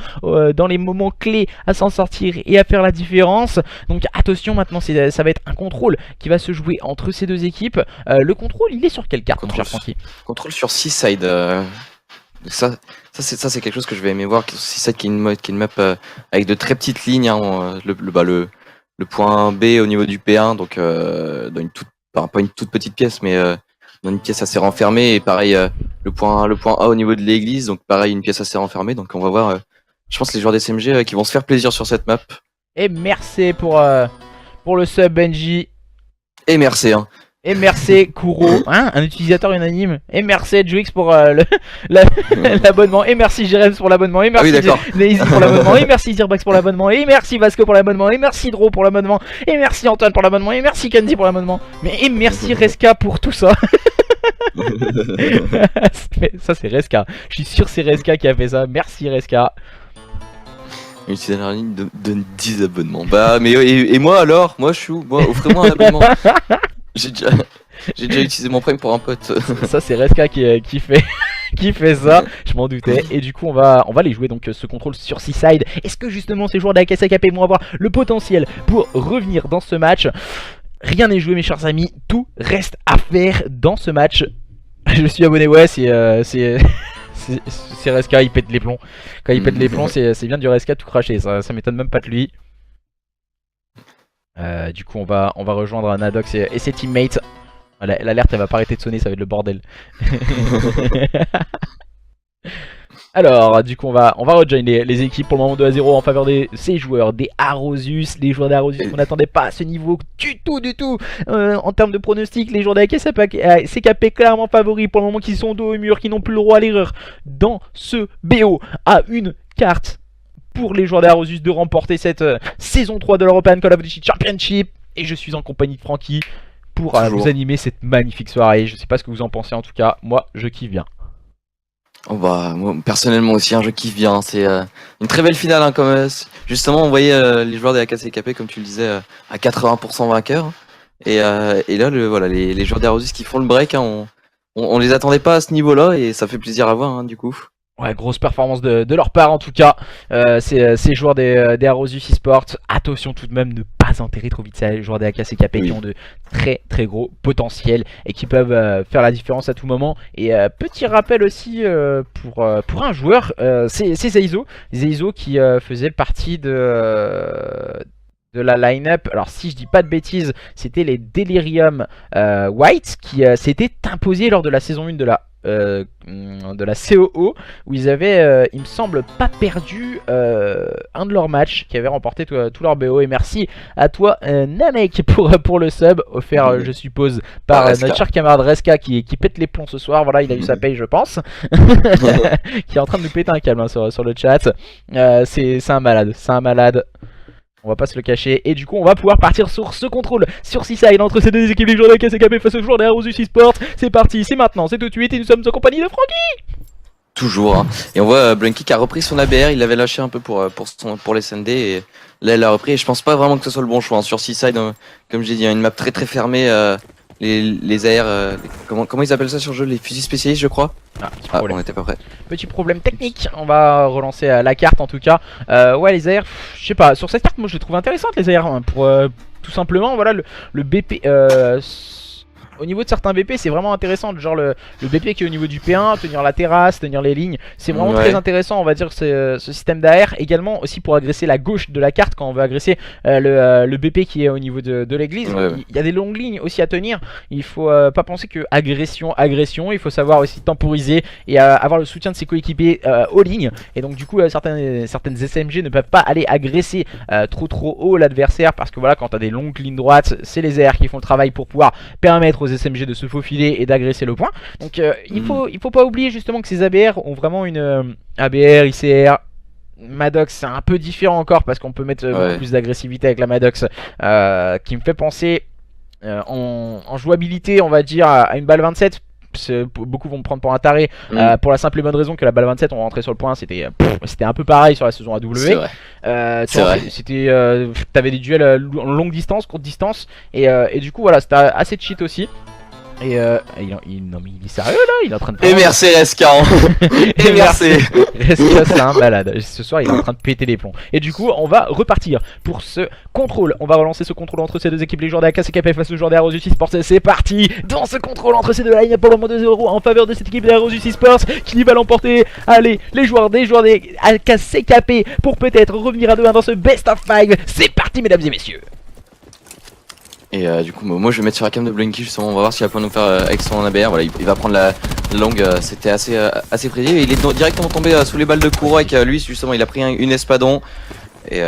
dans les moments clés à s'en sortir et à faire la différence. Donc attention, maintenant ça va être un contrôle qui va se jouer entre ces deux équipes. Le contrôle, il est sur quelle carte, mon cher Francky? Contrôle sur Seaside. Ça c'est quelque chose que je vais aimer voir. Seaside qui est une map avec de très petites lignes. Hein, le point B au niveau du P1, donc dans une toute, pas une toute petite pièce, mais dans une pièce assez renfermée. Et pareil, le point A au niveau de l'église, donc pareil, une pièce assez renfermée. Donc on va voir, je pense, les joueurs d'SMG qui vont se faire plaisir sur cette map. Et merci pour le sub, Benji. Et merci, hein. Et merci Kuro, hein, un utilisateur unanime. Et merci Juix pour l'abonnement. Et merci Jérems pour l'abonnement. Et merci Lazy pour l'abonnement. Et merci Zirbax pour l'abonnement. Et merci Vasco pour l'abonnement. Et merci Dro pour l'abonnement. Et merci Antoine pour l'abonnement. Et merci Kenzie pour l'abonnement. Et merci Reska pour tout ça. Ça c'est Reska. Je suis sûr c'est Reska qui a fait ça. Merci Reska. Une utilisateur en ligne de 10 abonnements. Bah mais et moi alors? Moi je suis où? Moi offrez-moi un abonnement. J'ai déjà utilisé mon prime pour un pote. Ça c'est Reska qui fait ça, je m'en doutais. Et du coup on va les jouer donc ce contrôle sur Seaside. Est-ce que justement ces joueurs de la KCKP vont avoir le potentiel pour revenir dans ce match? Rien n'est joué mes chers amis, tout reste à faire dans ce match. Je suis abonné, ouais, c'est Reska, il pète les plombs. Quand il pète les plombs, c'est bien du Reska tout craché, ça m'étonne même pas de lui. Du coup on va rejoindre Nadox et ses teammates. L'alerte elle va pas arrêter de sonner, ça va être le bordel. Alors du coup on va rejoindre les équipes pour le moment 2-0 en faveur de ces joueurs des Arosus. Les joueurs d'Arosus qu'on n'attendait pas à ce niveau du tout. En termes de pronostic, les joueurs de la KCKP clairement favoris pour le moment, qui sont dos au mur, qui n'ont plus le droit à l'erreur dans ce BO à une carte. Pour les joueurs d'Arosus de remporter cette saison 3 de l'European Call of Duty Championship. Et je suis en compagnie de Francky pour vous animer cette magnifique soirée. Je sais pas ce que vous en pensez, en tout cas moi je kiffe bien. Oh bah moi personnellement aussi, hein, je kiffe bien. C'est une très belle finale, hein, comme justement on voyait les joueurs de la KCKP, comme tu le disais, à 80% vainqueurs. Et là voilà, les joueurs d'Arosus qui font le break, hein, on les attendait pas à ce niveau là et ça fait plaisir à voir, hein, du coup. Ouais, grosse performance de leur part en tout cas. Ces joueurs des Arosus eSports, attention tout de même ne pas enterrer trop vite ces joueurs des KCKP qui ont de très gros potentiel et qui peuvent faire la différence à tout moment. Et petit rappel aussi pour un joueur, c'est Zeizo qui faisait partie de la line-up. Alors si je dis pas de bêtises, c'était les Delirium White qui s'étaient imposés lors de la saison 1 de la COO, où ils avaient, il me semble, pas perdu un de leurs matchs, qui avait remporté tout leur BO. Et merci à toi Namek pour le sub offert, je suppose, par notre cher camarade Reska qui pète les plombs ce soir. Voilà, il a eu sa paye, je pense. Qui est en train de nous péter un câble, hein, sur le chat. C'est un malade. On va pas se le cacher. Et du coup on va pouvoir partir sur ce contrôle sur Seaside entre ces deux équipes, les joueurs de la KCKP face aux joueurs des Arosus eSports. C'est parti, c'est maintenant, c'est tout de suite. Et nous sommes en compagnie de Francky. Toujours, hein. Et on voit Blunky qui a repris son ABR. Il l'avait lâché un peu pour les SND. Et là il a repris. Et je pense pas vraiment que ce soit le bon choix, hein. Sur Seaside, comme j'ai dit, il y a une map très fermée. Les AR, comment ils appellent ça sur le jeu? Les fusils spécialistes, je crois. On était pas prêt. Petit problème technique, on va relancer la carte en tout cas. Ouais, les AR, je sais pas, sur cette carte moi je les trouve intéressantes les AR, hein, pour tout simplement, voilà, le BP au niveau de certains BP, c'est vraiment intéressant. Genre le BP qui est au niveau du P1, tenir la terrasse, tenir les lignes. C'est vraiment très intéressant, on va dire, ce système d'AR. Également aussi pour agresser la gauche de la carte quand on veut agresser le BP qui est au niveau de l'église. Il y a des longues lignes aussi à tenir. Il faut pas penser que agression. Il faut savoir aussi temporiser et avoir le soutien de ses coéquipiers aux lignes. Et donc du coup, certaines SMG ne peuvent pas aller agresser trop haut l'adversaire. Parce que voilà, quand tu as des longues lignes droites, c'est les AR qui font le travail pour pouvoir permettre aux SMG de se faufiler et d'agresser le point. Donc il faut pas oublier justement que ces ABR ont vraiment une ABR, ICR, Maddox, c'est un peu différent encore parce qu'on peut mettre beaucoup plus d'agressivité avec la Maddox, qui me fait penser en jouabilité, on va dire, à une balle 27. Beaucoup vont me prendre pour un taré pour la simple et bonne raison que la balle 27 on rentrait sur le point, c'était un peu pareil sur la saison AW. T'avais des duels longue distance, courte distance et du coup voilà, c'était assez cheat aussi. Et non mais il est sérieux là, il est en train de... Et merci Rescan. Et merci Rescan, c'est un balade. Ce soir il est en train de péter les plombs. Et du coup on va repartir pour ce contrôle. On va relancer ce contrôle entre ces deux équipes, les joueurs de AKCKP face aux joueurs d'Aerosus Esports. C'est parti dans ce contrôle entre ces deux lignes pour le moment 2-0 en faveur de cette équipe d'Aerosus Esports qui va l'emporter. Allez, les joueurs des AKCKP pour peut-être revenir à 2-1 dans ce best of 5. C'est parti mesdames et messieurs. Et du coup moi je vais mettre sur la cam de Blinky justement, on va voir ce qu'il va pouvoir nous faire avec son ABR. Voilà, il va prendre la longue, c'était assez précis. Il est directement tombé sous les balles de Kuro avec lui justement, il a pris une espadon. Et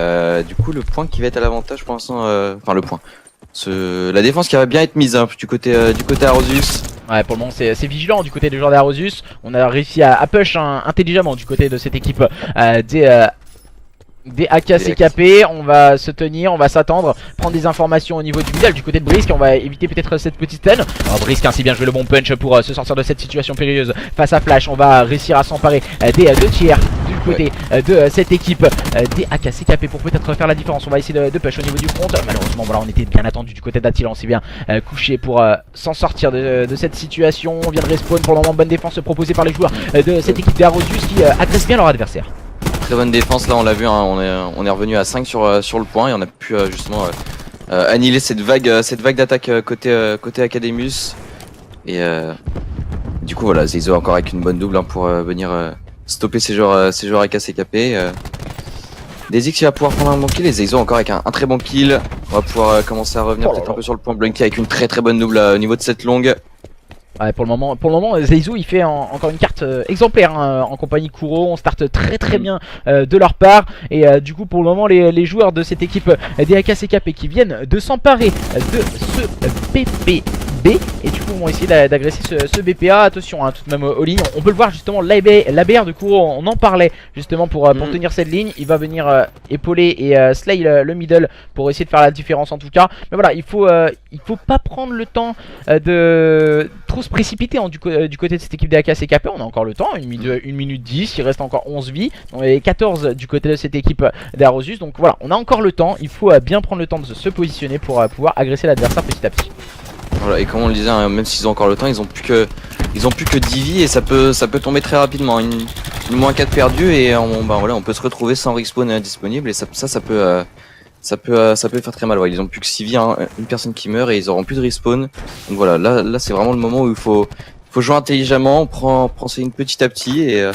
du coup le point qui va être à l'avantage pour l'instant, enfin le point. La défense qui va bien être mise du côté Arosus. Ouais, pour le moment c'est vigilant du côté des joueurs d'Arosus. On a réussi à push intelligemment du côté de cette équipe des AKCKP. On va se tenir, on va s'attendre, prendre des informations au niveau du middle du côté de Brisk. On va éviter peut-être cette petite scène. Alors Brisk ainsi bien joué le bon punch pour se sortir de cette situation périlleuse face à Flash. On va réussir à s'emparer des deux tiers du côté de cette équipe des AKCKP pour peut-être faire la différence. On va essayer de push au niveau du front. Malheureusement voilà, on était bien attendu du côté d'Attila. On s'est bien couché pour s'en sortir de cette situation. On vient de respawn pour le moment, bonne défense proposée par les joueurs de cette équipe d'Arosus qui agressent bien leur adversaire. Très bonne défense, là on l'a vu, hein, on est revenu à 5 sur le point et on a pu justement annihiler cette vague d'attaque côté Academus. Et du coup voilà, Zeizo encore avec une bonne double pour venir stopper ces joueurs AKCKP. Dezix qui va pouvoir prendre un bon kill et Zeizo encore avec un très bon kill. On va pouvoir commencer à revenir peut-être un peu sur le point. Blinky avec une très bonne double au niveau de cette longue. Ouais, pour le moment Zeizo il fait encore une carte exemplaire en compagnie de Kuro. On start très bien de leur part. Et du coup pour le moment les joueurs de cette équipe des AKCKP qui viennent de s'emparer de ce BPB. Et du coup vont essayer d'agresser ce BPA. Attention tout de même aux lignes. On peut le voir justement, l'ABR de Kuro, on en parlait justement pour tenir cette ligne. Il va venir épauler et slay le middle pour essayer de faire la différence en tout cas. Mais voilà, il faut pas prendre le temps de trop se précipiter du côté de cette équipe des AKCKP. On a encore le temps, 1 minute 10, il reste encore 11 vies. On est 14 du côté de cette équipe d'Arosus. Donc voilà, on a encore le temps, il faut bien prendre le temps de se positionner pour pouvoir agresser l'adversaire petit à petit. Voilà, et comme on le disait, hein, même s'ils ont encore le temps, ils ont plus que 10 vies et ça peut tomber très rapidement. Une moins 4 perdus et on peut se retrouver sans respawn disponible et ça peut faire très mal. Ouais, ils ont plus que 6 vies, hein, une personne qui meurt et ils auront plus de respawn. Donc voilà, là c'est vraiment le moment où il faut jouer intelligemment, on prend une petit à petit et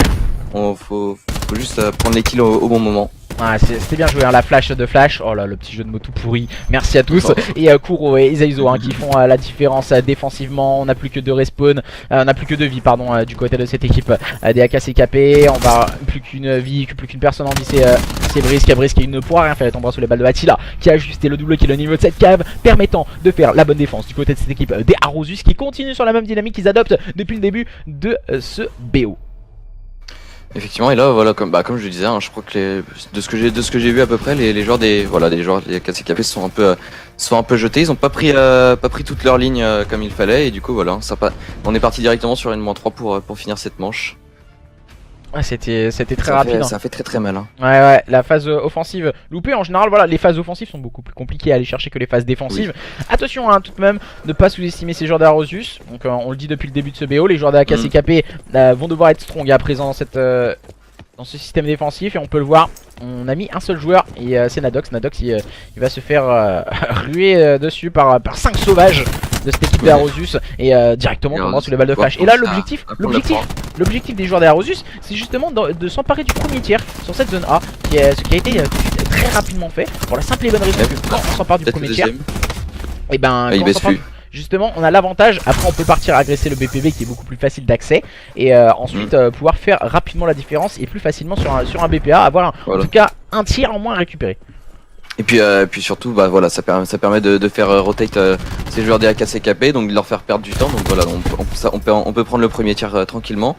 faut juste prendre les kills au bon moment. Ouais, c'était bien joué, hein, la flash de Flash. Oh là, le petit jeu de mots tout pourri. Merci à tous. Et Kuro et Zeizo qui font la différence défensivement. On n'a plus que 2 respawn. On n'a plus que 2 vies, pardon, du côté de cette équipe des AKCKP. On va plus qu'une vie, plus qu'une personne en vie. C'est Brisk qui ne pourra rien faire. Il tombera sous les balles de Attila qui a ajusté le double kill au niveau de cette cave, permettant de faire la bonne défense du côté de cette équipe des Arosus qui continue sur la même dynamique qu'ils adoptent depuis le début de ce BO. Effectivement, et là voilà, comme je le disais, hein, je crois que de ce que j'ai vu à peu près, les joueurs des AKCKP se sont un peu jetés, ils ont pas pris toute leur ligne comme il fallait et du coup voilà, on est parti directement sur une -3 pour finir cette manche. Ouais, c'était très rapide. Ça fait très mal. Hein. Ouais, la phase offensive loupée. En général, voilà, les phases offensives sont beaucoup plus compliquées à aller chercher que les phases défensives. Oui. Attention, hein, tout de même, ne pas sous-estimer ces joueurs d'Arosus. Donc, on le dit depuis le début de ce BO, les joueurs d'AKCKP vont devoir être strong à présent dans ce système défensif. Et on peut le voir, on a mis un seul joueur et c'est Nadox. Nadox, il va se faire ruer dessus par 5 sauvages. de cette équipe d'Aerosus et directement tombera sous les balles de flash. Et là l'objectif des joueurs d'Aerosus, c'est justement de s'emparer du premier tiers sur cette zone A, ce qui a été très rapidement fait, pour la simple et bonne raison que quand on s'empare du premier tiers, et ben justement on a l'avantage, après on peut partir agresser le BPB qui est beaucoup plus facile d'accès et ensuite pouvoir faire rapidement la différence et plus facilement sur un BPA, avoir en tout cas un tir en moins à récupérer. Et puis surtout bah voilà, ça permet de faire rotate ces joueurs des AKCKP, donc de leur faire perdre du temps. Donc voilà, on peut prendre le premier tir tranquillement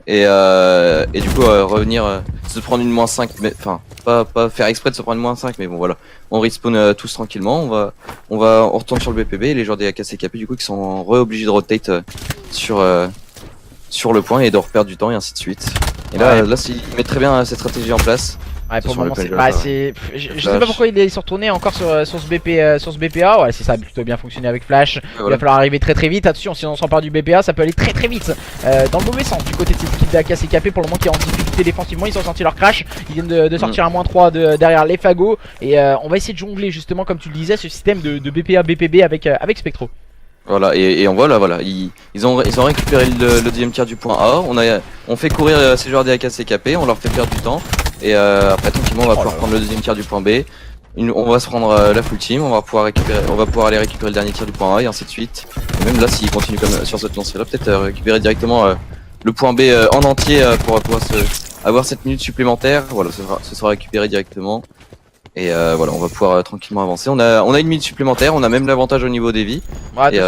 et du coup revenir se prendre une -5, mais enfin pas faire exprès de se prendre une -5, mais bon voilà, on respawn tous tranquillement, on retourne sur le BPB et les joueurs des AKCKP du coup qui sont obligés de rotate sur le point et de reperdre du temps et ainsi de suite. Et là ils mettent très bien cette stratégie en place. Ouais, pour le moment, je sais pas pourquoi il est retourné encore sur ce BPA. Ouais, c'est ça a plutôt bien fonctionné avec Flash. Il va falloir arriver très vite. Attention, si on s'empare du BPA, ça peut aller très vite dans le mauvais sens du côté de cette équipe d'AKCKP. Pour le moment, qui est en difficulté défensivement, ils ont senti leur crash. Ils viennent de sortir un -3 derrière les fagots. Et on va essayer de jongler, justement, comme tu le disais, ce système de BPA BPB avec Spectro. Voilà, et on voit là, voilà, ils ont récupéré le deuxième tir du point A. On fait courir ces joueurs des AKCKP, on leur fait perdre du temps. Et après tranquillement on va pouvoir prendre le deuxième tir du point B. On va se prendre la full team, on va pouvoir aller récupérer le dernier tir du point A et ainsi de suite. Et même là s'ils continuent comme sur cette lancée là, peut-être récupérer directement le point B en entier pour pouvoir avoir 7 minutes supplémentaires. Voilà, ce sera récupéré directement. Et voilà, on va pouvoir tranquillement avancer. On a une minute supplémentaire, on a même l'avantage au niveau des vies. Ouais,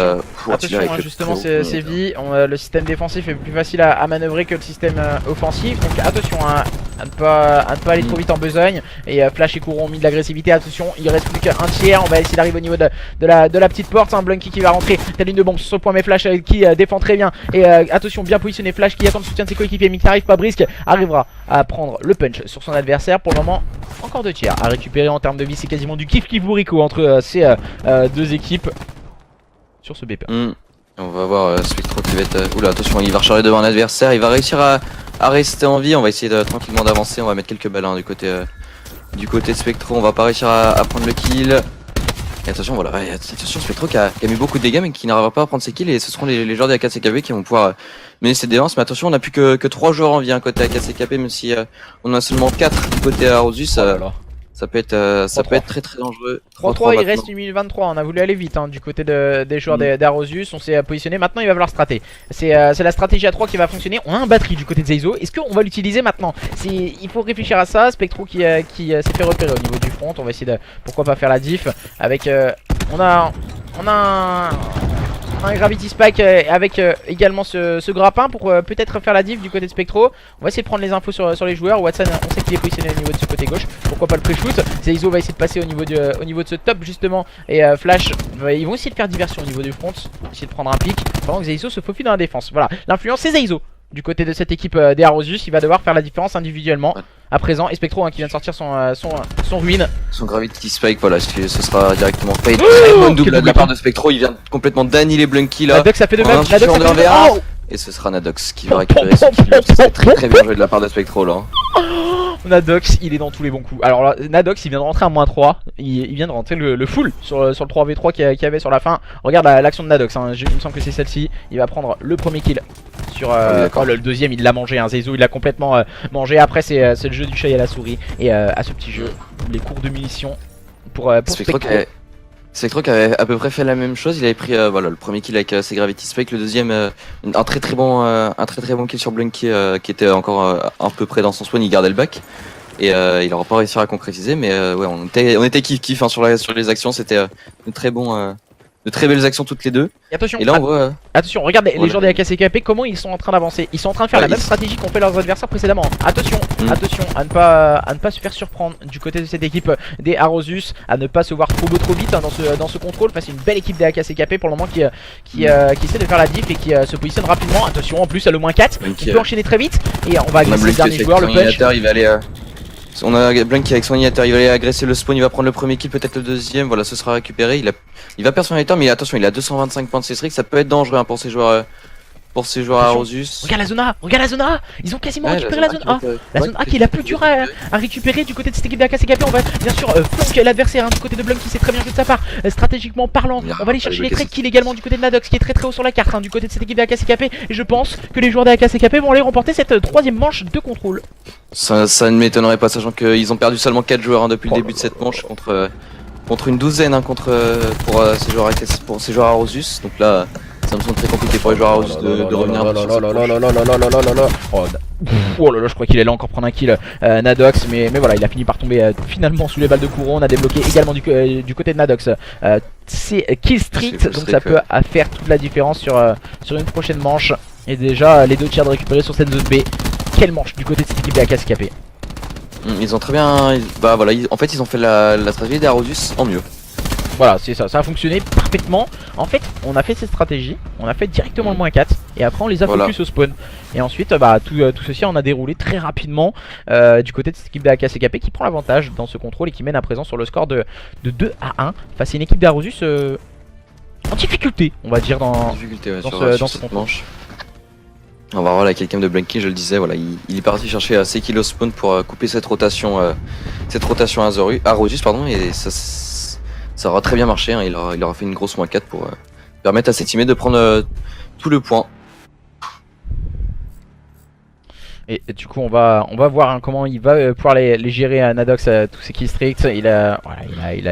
attention justement ces vies, le système défensif est plus facile à manœuvrer que le système offensif. Donc attention à ne pas aller trop vite en besogne. Et Flash et Courant ont mis de l'agressivité. Attention, il reste plus qu'un tiers. On va essayer d'arriver au niveau de la petite porte. Un Blunky qui va rentrer, telle ligne de bombe sur ce point, mais Flash qui défend très bien. Et attention, bien positionné Flash qui attend le soutien de ses coéquipiers. Mais qui n'arrive pas, Brisk arrivera à prendre le punch sur son adversaire. Pour le moment, encore 2 tirs à récupérer en termes de vie. C'est quasiment du kiff bourrico entre ces deux équipes sur ce BP. On va voir Spectro qui va être... Oula, attention, il va recharger devant un adversaire. Il va réussir à rester en vie. On va essayer tranquillement d'avancer. On va mettre quelques balles du côté de Spectro. On va pas réussir à prendre le kill. Et attention, voilà, attention Spectro qui a mis beaucoup de dégâts mais qui n'arrivera pas à prendre ses kills. Et ce seront les joueurs des AKCKP qui vont pouvoir mener cette défense. Mais attention, on n'a plus que 3 joueurs en vie côté AKCKP, même si on a seulement 4 du côté Aerosus. Ça peut être très dangereux. 3-3, il reste 1 minute 23. On a voulu aller vite du côté des joueurs d'Aerosus. On s'est positionné. Maintenant, il va falloir strater. C'est la stratégie à 3 qui va fonctionner. On a un batterie du côté de Zeizo. Est-ce qu'on va l'utiliser maintenant? Il faut réfléchir à ça. Spectro qui s'est fait repérer au niveau du front. On va essayer de pourquoi pas faire la diff. Avec on a un Gravity Spike avec également ce grappin pour peut-être faire la diff du côté de Spectro. On va essayer de prendre les infos sur les joueurs. Watson, on sait qu'il est positionné au niveau de ce côté gauche. Pourquoi pas le pré-shoot? Zeizo va essayer de passer au niveau de ce top justement. Et Flash, ils vont essayer de faire diversion au niveau du front. Essayer de prendre un pic pendant que Zeizo se faufile dans la défense. Voilà, l'influence c'est Zeizo. Du côté de cette équipe d'Aerosus, il va devoir faire la différence individuellement à présent. Et Spectro qui vient de sortir son ruine. Son Gravity Spike, voilà, ce sera directement fait. Très bonne double de la part de Spectro, il vient complètement d'annihiler Blunky là. Nadox ça fait de même, Nadox ça fait de même. Et ce sera Nadox qui va récupérer ce kill. C'est très bien joué de la part de Spectro là. Nadox, il est dans tous les bons coups. Alors là, Nadox, il vient de rentrer à -3. Il vient de rentrer le full sur le 3v3 qu'il y avait sur la fin. Regarde l'action de Nadox, il me semble que c'est celle-ci. Il va prendre le premier kill sur le deuxième, il l'a mangé. Zeizo, il l'a complètement mangé. Après, c'est le jeu du chat et à la souris. Et à ce petit jeu, les cours de munitions pour Spectro qui avait à peu près fait la même chose. Il avait pris le premier kill avec ses Gravity Spike, le deuxième un très très bon kill sur Blunky qui était encore un peu près dans son spawn. Il gardait le back et il n'aura pas réussi à concrétiser, mais ouais, on était kiff sur les actions. C'était de très belles actions toutes les deux. Et attention, et là on voit attention, regarde les joueurs des AKCKP comment ils sont en train d'avancer. Ils sont en train de faire la même stratégie qu'ont fait leurs adversaires précédemment. Attention, attention à ne pas se faire surprendre du côté de cette équipe des Aerosus, à ne pas se voir trop vite dans ce contrôle face à une belle équipe des AKCKP pour le moment qui essaie de faire la diff et qui se positionne rapidement. Attention, en plus à le -4, on peut enchaîner très vite et on va agresser le dernier joueur, le punch. On a Blunky avec son inhibiteur, il va aller agresser le spawn, il va prendre le premier kill, peut-être le deuxième, voilà, ce sera récupéré. Il va perdre son inhibiteur, mais attention, il a 225 points de C-Strix, ça peut être dangereux pour ces joueurs pour ces joueurs à Rosus. Regarde la zona, ils ont quasiment récupéré la zone A. La zone A qui est la plus dure à récupérer du côté de cette équipe d'AKCKP. On va bien sûr flanquer l'adversaire du côté de Blum qui sait très bien jouer de sa part, stratégiquement parlant. On va aller chercher les trade kills également du côté de Nadox qui est très haut sur la carte du côté de cette équipe d'AKCKP. Et je pense que les joueurs d'AKCKP vont aller remporter cette troisième manche de contrôle. Ça ne m'étonnerait pas, sachant qu'ils ont perdu seulement 4 joueurs depuis le début de cette manche contre une douzaine pour ces joueurs à Rosus. Donc là, ça me semble très compliqué pour les joueurs à Rosus de revenir. Oh là là, je crois qu'il allait encore prendre un kill Nadox, mais voilà, il a fini par tomber finalement sous les balles de courant. On a débloqué également du côté de Nadox c'est kill streak, donc ça peut faire toute la différence sur une prochaine manche. Et déjà les 2 tiers de récupérer sur cette zone B. Quelle manche du côté de cette équipe de AKCKP. Ils ont très bien. Bah voilà, en fait ils ont fait la stratégie des Rosus en mieux. Voilà, c'est ça a fonctionné parfaitement. En fait, on a fait cette stratégie, on a fait directement le -4 et après on les a focus au spawn. Et ensuite, tout ceci on a déroulé très rapidement du côté de cette équipe de AKCKP qui prend l'avantage dans ce contrôle et qui mène à présent sur le score de 2-1 face à une équipe d'Arosus en difficulté, on va dire, dans ce contrôle. On va voir là quelqu'un de Blanky, je le disais, voilà, il est parti chercher ses kills au spawn pour couper cette rotation à Rosus, pardon, et ça aura très bien marché, il aura fait une grosse -4 pour permettre à ses teammates de prendre tout le point. Et du coup on va voir comment il va pouvoir les gérer à Nadox, tous ces killstreaks. Il a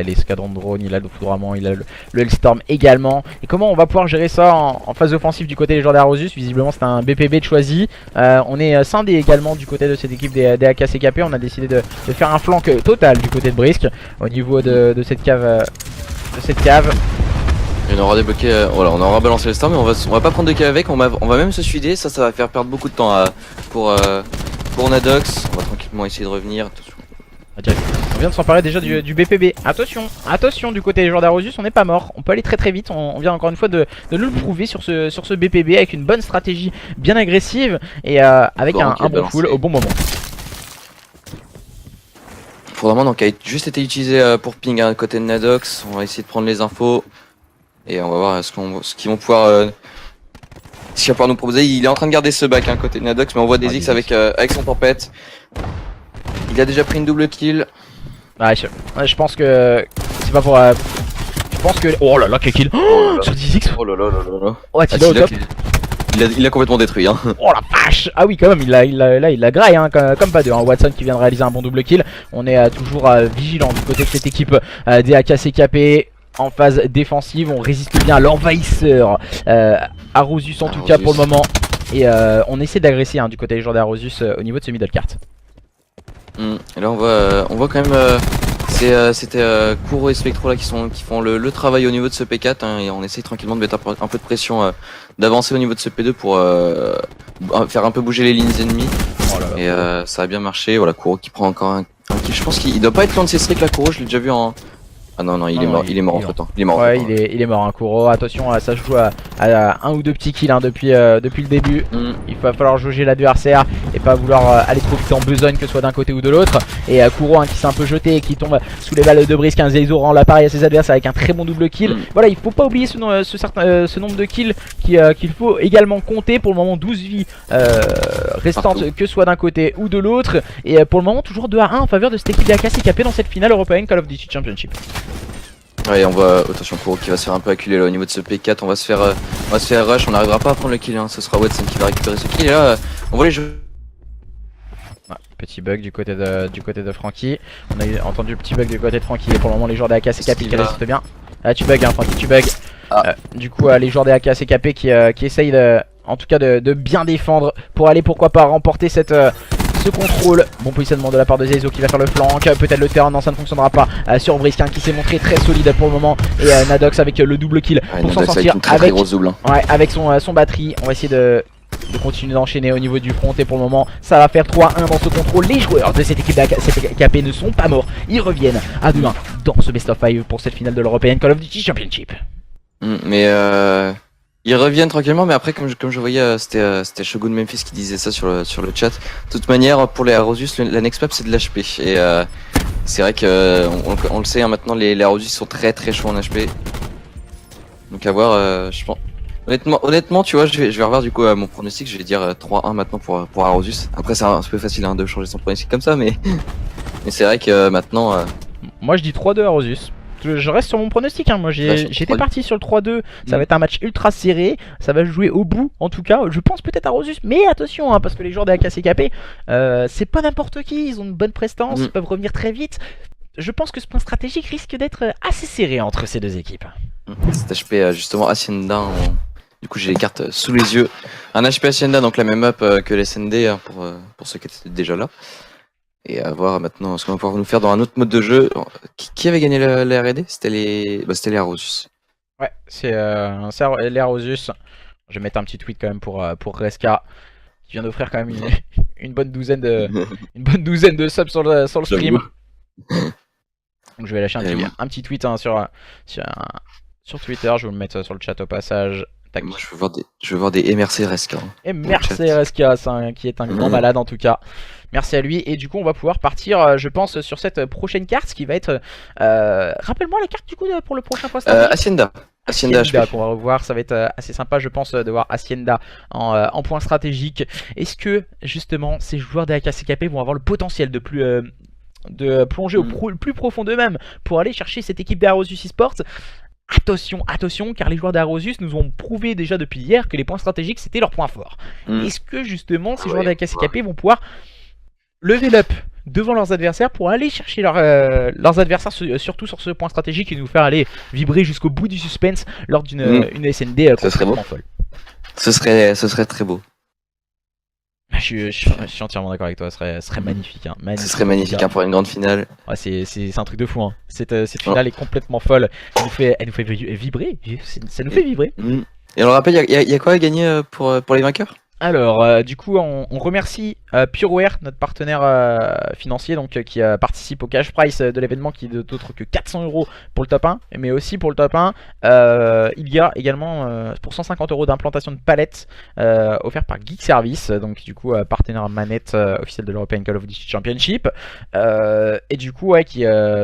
l'escadron de drone, il a le foudroiement, il a le Hellstorm également. Et comment on va pouvoir gérer ça en phase offensive du côté des joueurs d'Arosus. Visiblement c'est un BPB de choisi. On est scindé également du côté de cette équipe des AKCKP. On a décidé de faire un flank total du côté de Brisk au niveau de cette cave. Et on aura débloqué, voilà, on aura balancé le storm, mais on va pas prendre de cas avec, on va même se suider, ça va faire perdre beaucoup de temps pour Nadox. On va tranquillement essayer de revenir. On vient de s'emparer déjà du BPB. Attention du côté des joueurs d'Arosus, on n'est pas mort. On peut aller très vite. On vient encore une fois de nous le prouver sur ce BPB avec une bonne stratégie bien agressive et avec un bon full au bon moment. Faudra donc a juste été utilisé pour ping à côté de Nadox. On va essayer de prendre les infos. Et on va voir ce qu'ils vont pouvoir nous proposer. Il est en train de garder ce back côté de Nadox, mais on voit des X avec son tempête. Il a déjà pris une double kill. Je pense que c'est pas pour. Je pense que. Oh là là, quel kill sur 10x. Oh là là là là là. Oh, Attila au top. Il a complètement détruit. Oh la vache. Ah oui, quand même, il a graille comme pas deux. Watson qui vient de réaliser un bon double kill. On est toujours vigilant du côté de cette équipe des AKCKP. En phase défensive, on résiste bien à l'envahisseur Arosus en tout cas pour le moment. Et on essaie d'agresser du côté des joueurs d'Arosus au niveau de ce middle cart. Et là on voit quand même c'était Kuro et Spectro là qui font le travail au niveau de ce P4 et on essaie tranquillement de mettre un peu de pression, d'avancer au niveau de ce P2 pour faire un peu bouger les lignes ennemies. Et ça a bien marché. Voilà, Kuro qui prend encore un kill. Je pense qu'il doit pas être loin de ses streaks là, Kuro, je l'ai déjà vu en... Ah non, il est mort entre temps. Il est mort, Kuro. Attention, ça se joue à un ou deux petits kills depuis le début. Il va falloir jauger l'adversaire et pas vouloir aller trop vite en besogne, que ce soit d'un côté ou de l'autre. Et Kuro qui s'est un peu jeté et qui tombe sous les balles de Brisk. Zeizo rend l'appareil à ses adversaires avec un très bon double kill. Voilà, il faut pas oublier ce nombre de kills qu'il faut également compter. Pour le moment, 12 vies restantes, que ce soit d'un côté ou de l'autre. Et pour le moment, toujours 2-1 en faveur de cette équipe d'AKCKP dans cette finale européenne Call of Duty Championship. Ouais, on va, attention, Kuro qui va se faire un peu acculer là au niveau de ce P4, on va se faire rush, on n'arrivera pas à prendre le kill, ce sera Watson qui va récupérer ce kill et là on va les jouer. Petit bug du côté de Franky. On a entendu le petit bug du côté de Franky et pour le moment les joueurs des AKCKP qui résistent bien. Ah tu bugs Franky, tu bugs. Du coup les joueurs des AKCKP qui essayent en tout cas de bien défendre pour aller pourquoi pas remporter ce contrôle. Bon positionnement de la part de Zeizo qui va faire le flank. Peut-être le turn, non ça ne fonctionnera pas sur Brisk qui s'est montré très solide pour le moment. Et Nadox avec le double kill pour s'en sortir avec son batterie. On va essayer de continuer d'enchaîner au niveau du front et pour le moment ça va faire 3-1 dans ce contrôle. Les joueurs de cette équipe d'AKCKP ne sont pas morts, ils reviennent à 2-1 dans ce best of 5 pour cette finale de l'European Call of Duty Championship. Mais ils reviennent tranquillement, mais après comme je voyais c'était Shogun Memphis qui disait ça sur le chat. De toute manière pour les Arosus la next map c'est de l'HP et c'est vrai que on le sait maintenant, les Arosus sont très chauds en HP. Donc à voir, je pense. Honnêtement, tu vois, je vais revoir du coup mon pronostic, je vais dire 3-1 maintenant pour Arosus. Après, c'est un peu facile hein, de changer son pronostic comme ça, mais, mais c'est vrai que maintenant. Moi je dis 3-2 à Rosus. Je reste sur mon pronostic, hein. Moi j'étais parti sur le 3-2, ça va être un match ultra serré, ça va jouer au bout en tout cas, je pense peut-être à Rosus, mais attention hein, parce que les joueurs de AKCKP, c'est pas n'importe qui, ils ont une bonne prestance, ils peuvent revenir très vite. Je pense que ce point stratégique risque d'être assez serré entre ces deux équipes. Cet HP justement Hacienda, du coup j'ai les cartes sous les yeux. Un HP Hacienda, donc la même map que les SND hein, pour ceux qui étaient déjà là. Et à voir maintenant ce qu'on va pouvoir nous faire dans un autre mode de jeu. Qui avait gagné la R&D? C'était les Arosus. Ouais, c'est les Arosus. Je vais mettre un petit tweet quand même pour Reska, qui vient d'offrir quand même une bonne douzaine de subs sur le stream. Donc je vais lâcher un petit tweet hein, sur Twitter, je vais le mettre sur le chat au passage. Tac. Moi je veux voir des MRC Reska. MRC Reska, qui est un grand malade en tout cas. Merci à lui. Et du coup on va pouvoir partir je pense sur cette prochaine carte qui va être... Rappelle-moi la carte du coup pour le prochain poste. Hacienda qu'on va revoir, ça va être assez sympa je pense de voir Hacienda en point stratégique. Est-ce que justement ces joueurs de AKCKP vont avoir le potentiel de plonger au plus profond d'eux-mêmes pour aller chercher cette équipe d'Arosus Esports? Attention, car les joueurs d'Arosus nous ont prouvé déjà depuis hier que les points stratégiques c'était leur point fort. Est-ce que justement ces joueurs d'AKCKP vont pouvoir level up devant leurs adversaires pour aller chercher leurs adversaires, surtout sur ce point stratégique, et nous faire aller vibrer jusqu'au bout du suspense lors d'une SND complètement folle? Ce serait très beau. Je suis entièrement d'accord avec toi, ce serait magnifique, hein. Ce serait magnifique hein, pour une grande finale. Ouais, c'est un truc de fou, hein. Cette finale est complètement folle, elle nous fait vibrer, ça nous fait vibrer. Et on le rappelle, il y a quoi à gagner pour les vainqueurs? Alors, du coup, on remercie Pureware, notre partenaire financier, donc qui participe au cash price de l'événement, qui est d'autre que 400 € pour le top 1. Mais aussi pour le top 1, il y a également pour 150 € d'implantation de palettes offert par Geek Service, donc du coup partenaire manette officiel de l'European Call of Duty Championship. Et du coup, ouais,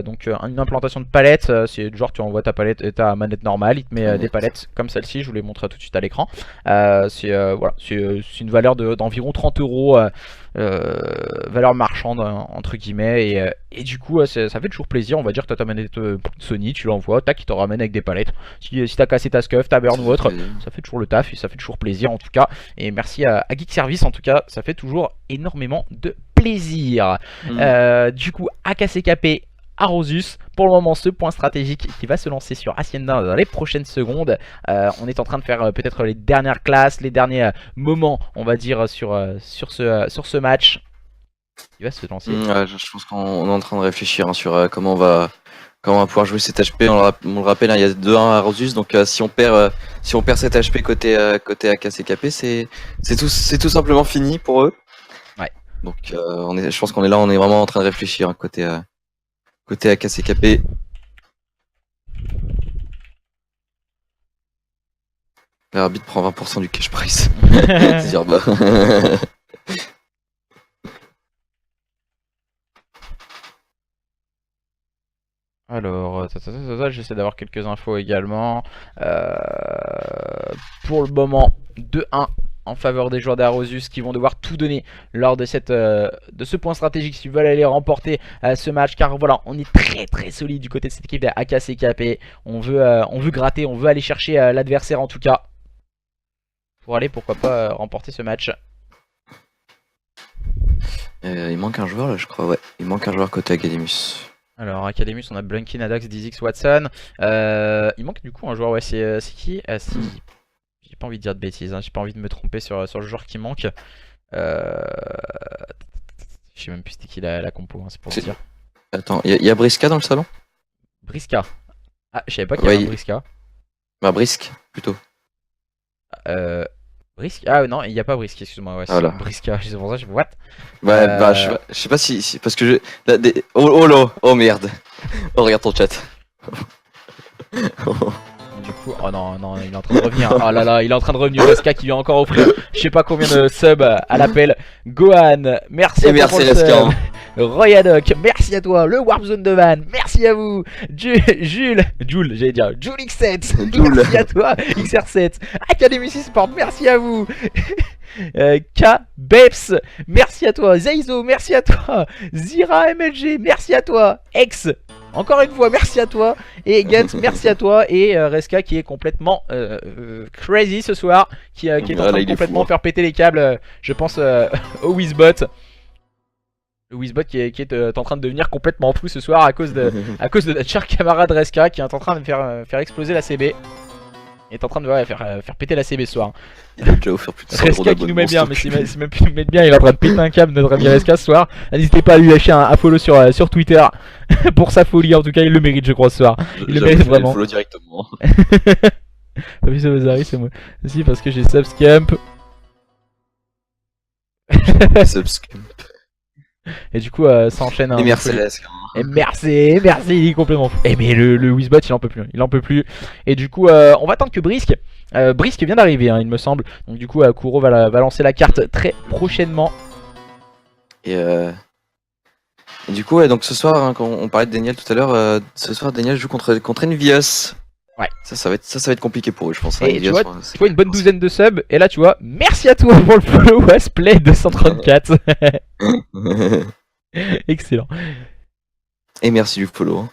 donc une implantation de palettes, c'est genre tu envoies ta palette et ta manette normale, il te met des palettes comme celle-ci, je vous les montre tout de suite à l'écran. Voilà, c'est une valeur d'environ 30 €, valeur marchande entre guillemets, et du coup ça fait toujours plaisir. On va dire que tu as ta manette Sony, tu l'envoies, tac, il te ramène avec des palettes. Si t'as cassé ta scuff, ta burn ou autre, ça fait toujours le taf et ça fait toujours plaisir en tout cas. Et merci à Geek Service en tout cas, ça fait toujours énormément de plaisir. Du coup AKCKP Arosus, pour le moment ce point stratégique qui va se lancer sur Hacienda dans les prochaines secondes. On est en train de faire peut-être les dernières classes, les derniers moments on va dire sur ce match qui va se lancer. Ouais, je pense qu'on est en train de réfléchir hein, sur comment on va pouvoir jouer cet HP. On le rappelle, hein, il y a 2-1 à Arosus, donc si on perd cet HP côté AKCKP, c'est tout simplement fini pour eux. Ouais. Donc je pense qu'on est là, on est vraiment en train de réfléchir hein, côté AKCKP. L'arbitre prend 20% du cash price. C'est-à-dire bah. Alors, j'essaie d'avoir quelques infos également. Pour le moment, 2-1 en faveur des joueurs d'Arosus qui vont devoir tout donner lors de ce point stratégique s'ils veulent aller remporter ce match, car voilà, on est très solide du côté de cette équipe de AKCKP. On veut gratter, on veut aller chercher l'adversaire en tout cas pour aller pourquoi pas remporter ce match. Il manque un joueur là je crois, ouais, il manque un joueur côté Académus. Alors Académus, on a Blunky, Nadax, Dizix, Watson. Il manque du coup un joueur, ouais, c'est qui? J'ai pas envie de dire de bêtises, hein. J'ai pas envie de me tromper sur le joueur qui manque. Je sais même plus c'était qui la compo, hein, c'est pour dire. Attends, il y a Briska dans le salon? Briska. Ah, je savais pas qu'il y avait un Briska. Bah Brisk plutôt. Brisk? Ah non, il n'y a pas Brisk, excuse-moi, ouais, voilà. Briska, c'est pour ça, je fais what? Ouais, bah je sais pas si parce que oh merde. Oh regarde ton chat. Du coup, oh non, il est en train de revenir. Oh là là, il est en train de revenir. Reska qui lui a encore offert je sais pas combien de subs à l'appel. Gohan, merci. Et merci Reska. Royadoc, merci à toi. Le Warp Zone de Van, merci à vous. Jules, j'allais dire Jules X7, merci à toi. XR7, Academy Sport, merci à vous. K, Beps, merci à toi. Zeizo, merci à toi. Zira MLG, merci à toi. X, encore une fois, merci à toi. Et Gens, merci à toi. Et Reska qui est complètement crazy ce soir, qui est en train de complètement faire péter les câbles, je pense au Wizbot. Le Wizbot qui est en train de devenir complètement fou ce soir à cause de notre cher camarade Reska qui est en train de faire exploser la CB. Il est en train de faire péter la CB ce soir. Il a déjà offert plus de 100 € Reska qui nous met bien, mais c'est même plus nous mettre bien, il est en train de péter un câble notre ami Reska ce soir. N'hésitez pas à lui lâcher un follow sur Twitter pour sa folie, en tout cas il le mérite je crois ce soir. Il le mérite vraiment. Follow directement. Fabrice Ozari c'est moi. Si parce que j'ai Subscamp. Subscamp. Et du coup ça enchaîne. Et merci Reska. Et merci, il est complètement fou. Et mais le Wizbot il en peut plus, Et du coup on va attendre que Brisk vient d'arriver il me semble. Donc du coup Kuro va lancer la carte très prochainement. Et du coup donc ce soir quand on parlait de Daniel tout à l'heure, ce soir Daniel joue contre Envious. Ouais. Ça va être compliqué pour eux je pense. Et tu vois une bonne douzaine de subs et là tu vois merci à toi pour le follow Westplay 234. Excellent. Et merci du follow.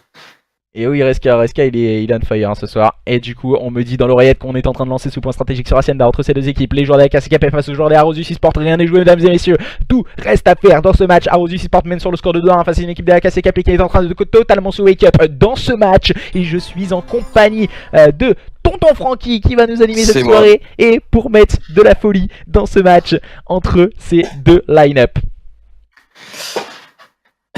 Et oui, Reska il est on fire ce soir. Et du coup, on me dit dans l'oreillette qu'on est en train de lancer ce point stratégique sur Hacienda entre ces deux équipes. Les joueurs de la KCKP face aux joueurs des Arosus eSport. Rien n'est joué, mesdames et messieurs. Tout reste à faire dans ce match. Arosus eSport mène sur le score de 2-1 face à une équipe de la KCKP qui est en train de totalement se wake up dans ce match. Et je suis en compagnie de Tonton Francky qui va nous animer cette soirée. Et pour mettre de la folie dans ce match entre ces deux line-up.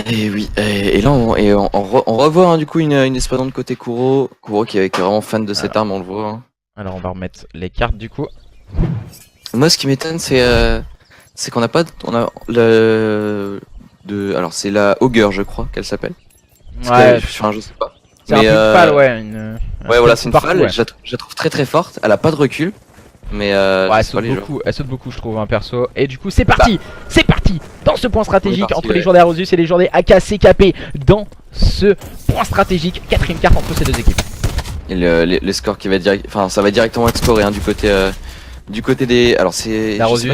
Et oui, et là on revoit du coup une espadon de côté Kuro qui est vraiment fan de cette arme, on le voit. Hein. Alors on va remettre les cartes du coup. Moi ce qui m'étonne c'est qu'on n'a pas, alors c'est la Augur je crois qu'elle s'appelle. Ouais. Sur un je sais pas. C'est une FAL ouais. Ouais voilà c'est une FAL, ouais. Je la trouve très très forte, elle a pas de recul. Mais ouais, elle saute beaucoup je trouve perso. Et du coup c'est parti dans ce point stratégique entre les joueurs des Arosus et les joueurs des AKCKP. Dans ce point stratégique, quatrième carte entre ces deux équipes. Et les scores qui va être ça va directement être scoré hein, du côté des... Alors c'est... Arosus,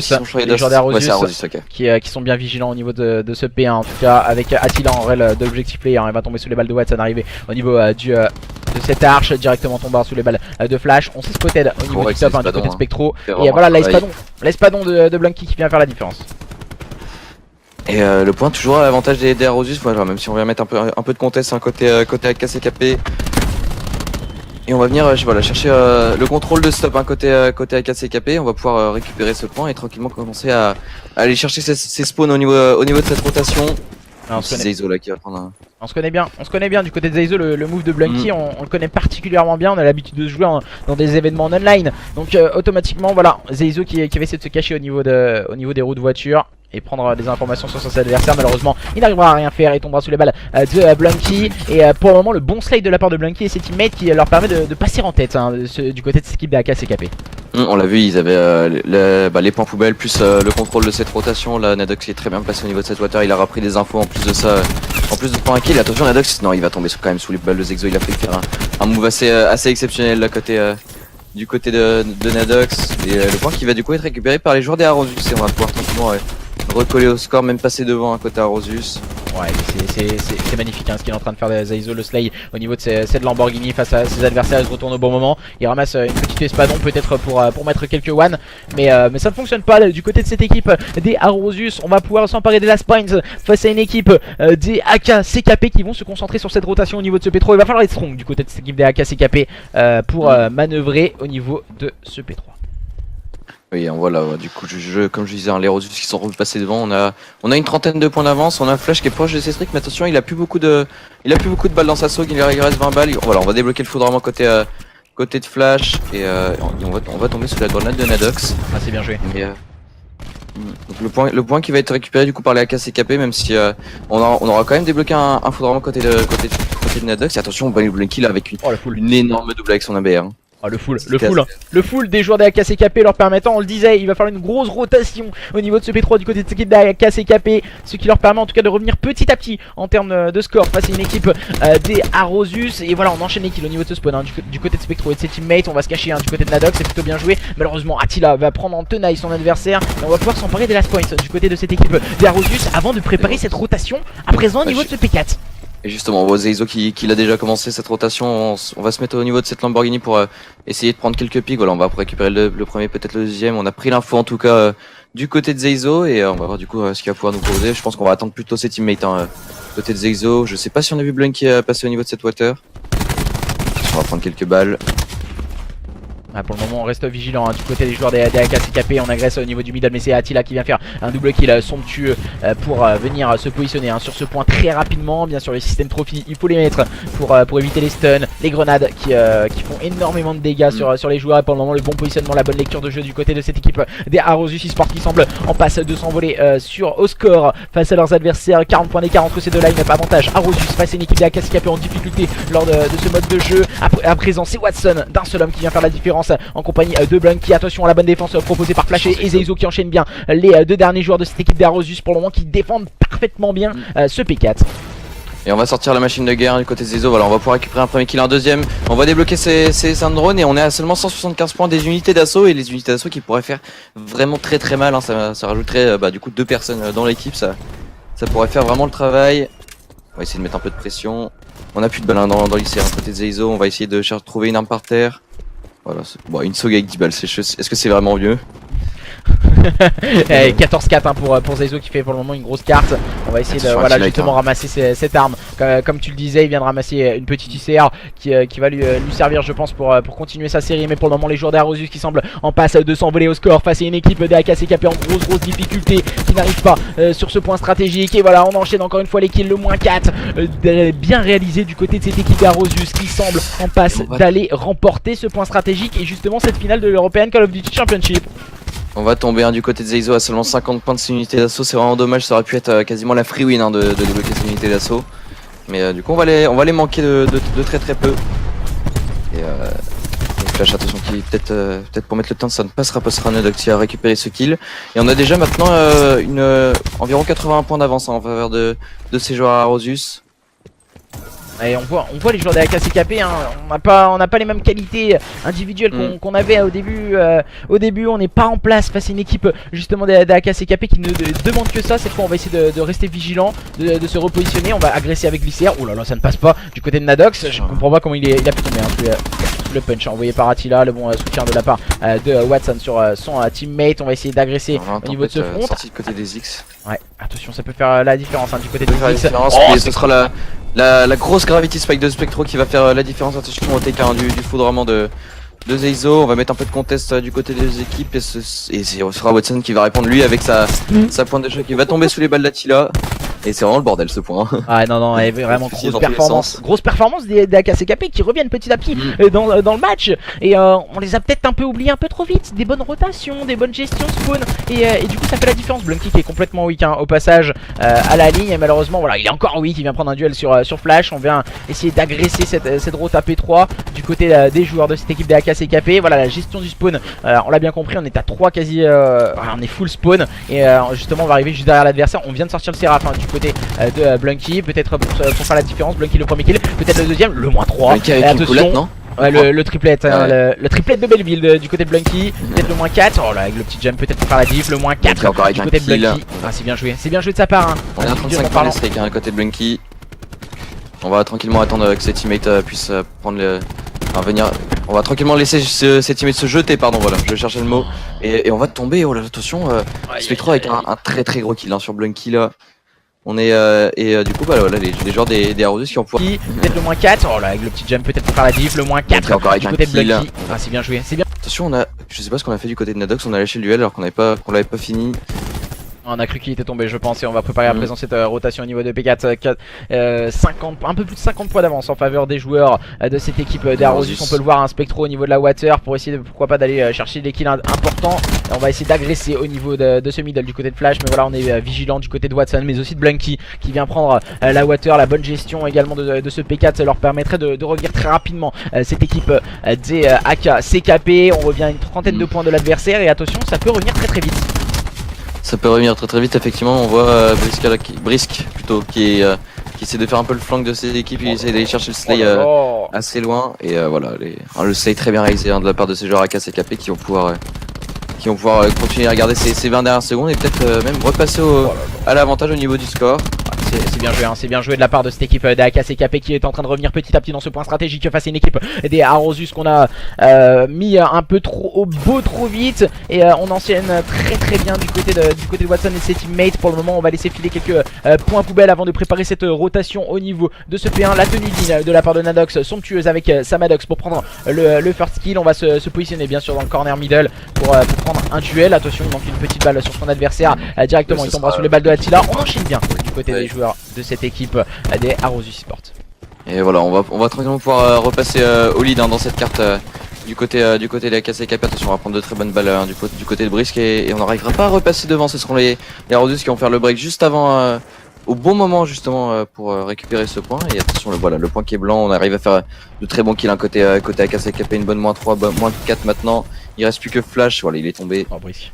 les joueurs d'Arosus okay. qui sont bien vigilants au niveau de ce P1 en tout cas avec Attila en réel d'objectif player. Il va tomber sous les balles de Watson arrivé au niveau de cette arche, directement tomber sous les balles de Flash. On s'est spotted au niveau du top du côté de Spectro. Et voilà l'espadon de Blanky qui vient faire la différence. Et le point toujours à l'avantage des Arosus, voilà, même si on vient mettre un peu de contest hein, côté AKCKP. Et on va venir chercher le contrôle de stop hein, côté AKCKP. On va pouvoir récupérer ce point et tranquillement commencer à aller chercher ces spawns au niveau de cette rotation. C'est Zeizo là qui va prendre un... On se connaît bien du côté de Zeizo, le move de Blunky, on le connaît particulièrement bien, on a l'habitude de jouer dans des événements en online. Donc automatiquement voilà, Zeizo qui va essayer de se cacher au niveau des roues de voiture et prendre des informations sur son adversaire. Malheureusement il n'arrivera à rien faire et tombera sous les balles de Blunky. Et pour le moment le bon slide de la part de Blunky et ses teammates qui leur permet de passer en tête hein, du côté de cette équipe de AKCKP. On l'a vu, ils avaient les points poubelles plus le contrôle de cette rotation. Là Nadox est très bien placé au niveau de cette water, il a repris des infos en plus de ça. En plus de points à kill, attention Nadox, non il va tomber quand même sous les balles de Zexo, il a fait faire un move assez exceptionnel là du côté de Nadox. Et le point qui va du coup être récupéré par les joueurs des Arosus et on va pouvoir tranquillement recoller au score, même passer devant un côté Arosus. Ouais, c'est magnifique hein, ce qu'il est en train de faire de Zeizo, le slay au niveau de cette Lamborghini face à ses adversaires. Il se retourne au bon moment, il ramasse une petite espadon peut-être pour mettre quelques one, mais ça ne fonctionne pas du côté de cette équipe des Arosus. On va pouvoir s'emparer des last points face à une équipe des AKCKP qui vont se concentrer sur cette rotation au niveau de ce P3. Il va falloir être strong du côté de cette équipe des AKCKP pour manœuvrer au niveau de ce P3. Oui, on voit là, du coup, comme je disais, hein, les Arosus qui sont repassés devant, on a une trentaine de points d'avance, on a un Flash qui est proche de ses tricks, mais attention, il a plus beaucoup de balles dans sa sauce, il reste 20 balles. Voilà, on va débloquer le foudroiement côté de Flash, et on va tomber sous la grenade de Nadox. Ah, c'est bien joué. Donc le point qui va être récupéré du coup par les AKCKP, même si on aura quand même débloqué un foudroiement côté de Nadox. Et attention, Blanky là avec une énorme double avec son ABR. Hein. Oh le full des joueurs d'AKCKP leur permettant, on le disait, il va falloir une grosse rotation au niveau de ce P3 du côté de cette équipe d'AKCKP, ce qui leur permet en tout cas de revenir petit à petit en termes de score face à une équipe des Arosus. Et voilà, on enchaîne les kills au niveau de ce spawn, hein, du côté de Spectro et de ses teammates. On va se cacher du côté de Nadox, c'est plutôt bien joué. Malheureusement Attila va prendre en tenaille son adversaire et on va pouvoir s'emparer des last points du côté de cette équipe des Arosus avant de préparer cette rotation à présent au niveau de ce P4. Et justement, on voit Zeizo qui a déjà commencé cette rotation. On va se mettre au niveau de cette Lamborghini pour essayer de prendre quelques pics. Voilà, on va récupérer le premier, peut-être le deuxième. On a pris l'info en tout cas du côté de Zeizo et on va voir du coup ce qu'il va pouvoir nous proposer. Je pense qu'on va attendre plutôt ses teammates côté de Zeizo. Je sais pas si on a vu Blunky passer au niveau de cette water. On va prendre quelques balles. Pour le moment on reste vigilant du côté des joueurs des AKCKP. On agresse au niveau du middle mais c'est Attila qui vient faire un double kill somptueux pour venir se positionner sur ce point très rapidement. Bien sûr les systèmes trophy il faut les mettre pour éviter les stuns, les grenades qui font énormément de dégâts sur les joueurs. Et pour le moment le bon positionnement, la bonne lecture de jeu du côté de cette équipe des Arosus eSport qui semble en passe de s'envoler au score face à leurs adversaires. 40 points d'écart entre ces deux line-up, avantage Arosus face à une équipe des AKCKP en difficulté lors de ce mode de jeu. À présent c'est Watson d'un seul homme qui vient faire la différence en compagnie de Blunky. Attention à la bonne défense proposée par Flash et Zeizo qui enchaîne bien les deux derniers joueurs de cette équipe d'Arosus pour le moment qui défendent parfaitement bien ce P4. Et on va sortir la machine de guerre du côté de Zeizo. Voilà, on va pouvoir récupérer un premier kill, un deuxième. On va débloquer ces drones et on est à seulement 175 points des unités d'assaut. Et les unités d'assaut qui pourraient faire vraiment très mal, hein. Ça rajouterait du coup 2 personnes dans l'équipe. Ça pourrait faire vraiment le travail. On va essayer de mettre un peu de pression. On a plus de balles dans l'ICR côté de Zeizo. On va essayer de trouver une arme par terre. Voilà, une Soga avec 10 balles, est-ce que c'est vraiment mieux? 14-4 pour Zeizo qui fait pour le moment une grosse carte. On va essayer de justement ramasser cette arme. Comme tu le disais, il vient de ramasser une petite ICR qui va lui servir je pense pour continuer sa série. Mais pour le moment les joueurs d'Arosus qui semblent en passe de s'envoler au score face à une équipe des AKCKP en grosse difficulté qui n'arrive pas sur ce point stratégique. Et voilà, on enchaîne encore une fois les kills, le moins 4 bien réalisé du côté de cette équipe d'Arosus qui semble en passe d'aller remporter ce point stratégique et justement cette finale de l'European Call of Duty Championship. On va tomber du côté de Zeizo à seulement 50 points de ses unités d'assaut. C'est vraiment dommage, ça aurait pu être quasiment la free win de débloquer ses unités d'assaut. Mais du coup on va les manquer de très peu. Et Flash, attention qui peut-être pour mettre le temps ça ne passera pas, sera Nadox qui a récupéré ce kill. Et on a déjà maintenant environ 81 points d'avance en faveur de ces joueurs à Arosus. Et on voit les joueurs de la AKCKP, hein, on n'a pas les mêmes qualités individuelles qu'on avait au début. Au début, on n'est pas en place face à une équipe justement de la AKCKP qui ne demande que ça. Cette fois, on va essayer de rester vigilant, de se repositionner. On va agresser avec l'ICR. Oh là là, ça ne passe pas du côté de Nadox. Je comprends pas comment il a pu tomber. Le punch envoyé par Attila, le bon soutien de la part de Watson sur son teammate. On va essayer d'agresser au niveau de ce front. Sorti du côté des X. Ouais, attention, ça peut faire la différence du côté des X. Ce sera la grosse Gravity Spike de Spectro qui va faire la différence. Attention au TK du foudrement de Zeizo. On va mettre un peu de contest du côté des équipes et ce sera Watson qui va répondre lui avec sa pointe de choc qui va tomber sous les balles d'Attila. Et c'est vraiment le bordel ce point. Ah non, vraiment grosse performance des AKCKP qui reviennent petit à petit dans le match. Et on les a peut-être un peu oubliés un peu trop vite. Des bonnes rotations, des bonnes gestions spawn. Et du coup ça fait la différence. Blunky qui est complètement weak au passage à la ligne. Et malheureusement voilà, il est encore weak. Il vient prendre un duel sur Flash. On vient essayer d'agresser cette rota P3 du côté des joueurs de cette équipe des AKCKP. Voilà la gestion du spawn. On l'a bien compris, on est à 3 quasi. On est full spawn. Et justement on va arriver juste derrière l'adversaire. On vient de sortir le Seraph du côté de Blunky, peut-être pour faire la différence. Blunky le premier kill, peut-être le deuxième, le moins 3. Et attention, non le triplet, le triplet de Belleville du côté de Blunky, peut-être le moins 4. Oh là, avec le petit jump, peut-être pour faire la diff, le moins 4 encore du côté de Blunky. Ah, c'est bien joué de sa part. On est à 35 points avec un côté de Blunky. On va tranquillement attendre que ses teammates puissent prendre le. Venir. On va tranquillement laisser ses teammates se jeter, pardon, voilà, je cherchais le mot. Et on va tomber, oh là, attention, Spectro avec un très gros kill sur Blunky là. On est du coup voilà les joueurs des Arosus qui ont pouvoir. Peut-être le moins 4. Oh là, avec le petit jump peut-être pour faire la diff, le moins 4 encore avec du côté de Blunky. Ah, c'est bien joué, c'est bien. Attention, je sais pas ce qu'on a fait du côté de Nadox, on a lâché le duel alors qu'on l'avait pas fini. On a cru qu'il était tombé, je pense, et on va préparer à présent cette rotation au niveau de P4. 50, un peu plus de 50 points d'avance en faveur des joueurs de cette équipe d'Arosus. On peut le voir, un Spectro au niveau de la water pour essayer de, pourquoi pas, d'aller chercher des kills importants. Et on va essayer d'agresser au niveau de ce middle du côté de Flash, mais voilà, on est vigilant du côté de Watson, mais aussi de Blunky qui vient prendre la water. La bonne gestion également de ce P4 leur permettrait de revenir très rapidement cette équipe des AK CKP. On revient à une trentaine de points de l'adversaire, et attention, ça peut revenir très vite. Ça peut revenir très vite, effectivement. On voit Brisk plutôt qui essaie de faire un peu le flank de ses équipes. Il essaie d'aller chercher le slay assez loin. Et voilà, le slay très bien réalisé de la part de ces joueurs AK CKP qui vont pouvoir continuer à garder ces 20 dernières secondes et peut-être même repasser à l'avantage au niveau du score. C'est bien joué, hein, c'est bien joué de la part de cette équipe des AKCKP qui est en train de revenir petit à petit dans ce point stratégique face à une équipe des Arosus qu'on a mis un peu trop au beau trop vite. Et on enchaîne très bien du côté de Watson et ses teammates. Pour le moment, on va laisser filer quelques points poubelles avant de préparer cette rotation au niveau de ce P1. La tenue digne de la part de Nadox, somptueuse avec Samadox pour prendre le first kill. On va se positionner bien sûr dans le corner middle pour prendre un duel. Attention, il manque une petite balle sur son adversaire. Directement, il tombera sous les balles de Attila. On enchaîne bien du côté des joueurs de cette équipe des Arosus Sport. Et voilà, on va tranquillement pouvoir repasser au lead dans cette carte du côté des AKCKP. Attention, on va prendre de très bonnes balles du côté de Brisk et on n'arrivera pas à repasser devant. Ce seront les Arosus qui vont faire le break juste avant, au bon moment justement pour récupérer ce point. Et attention, le point qui est blanc, on arrive à faire de très bons kills côté AKCKP, une bonne -3, -4 maintenant. Il reste plus que Flash, voilà, il est tombé. Oh, Brisk.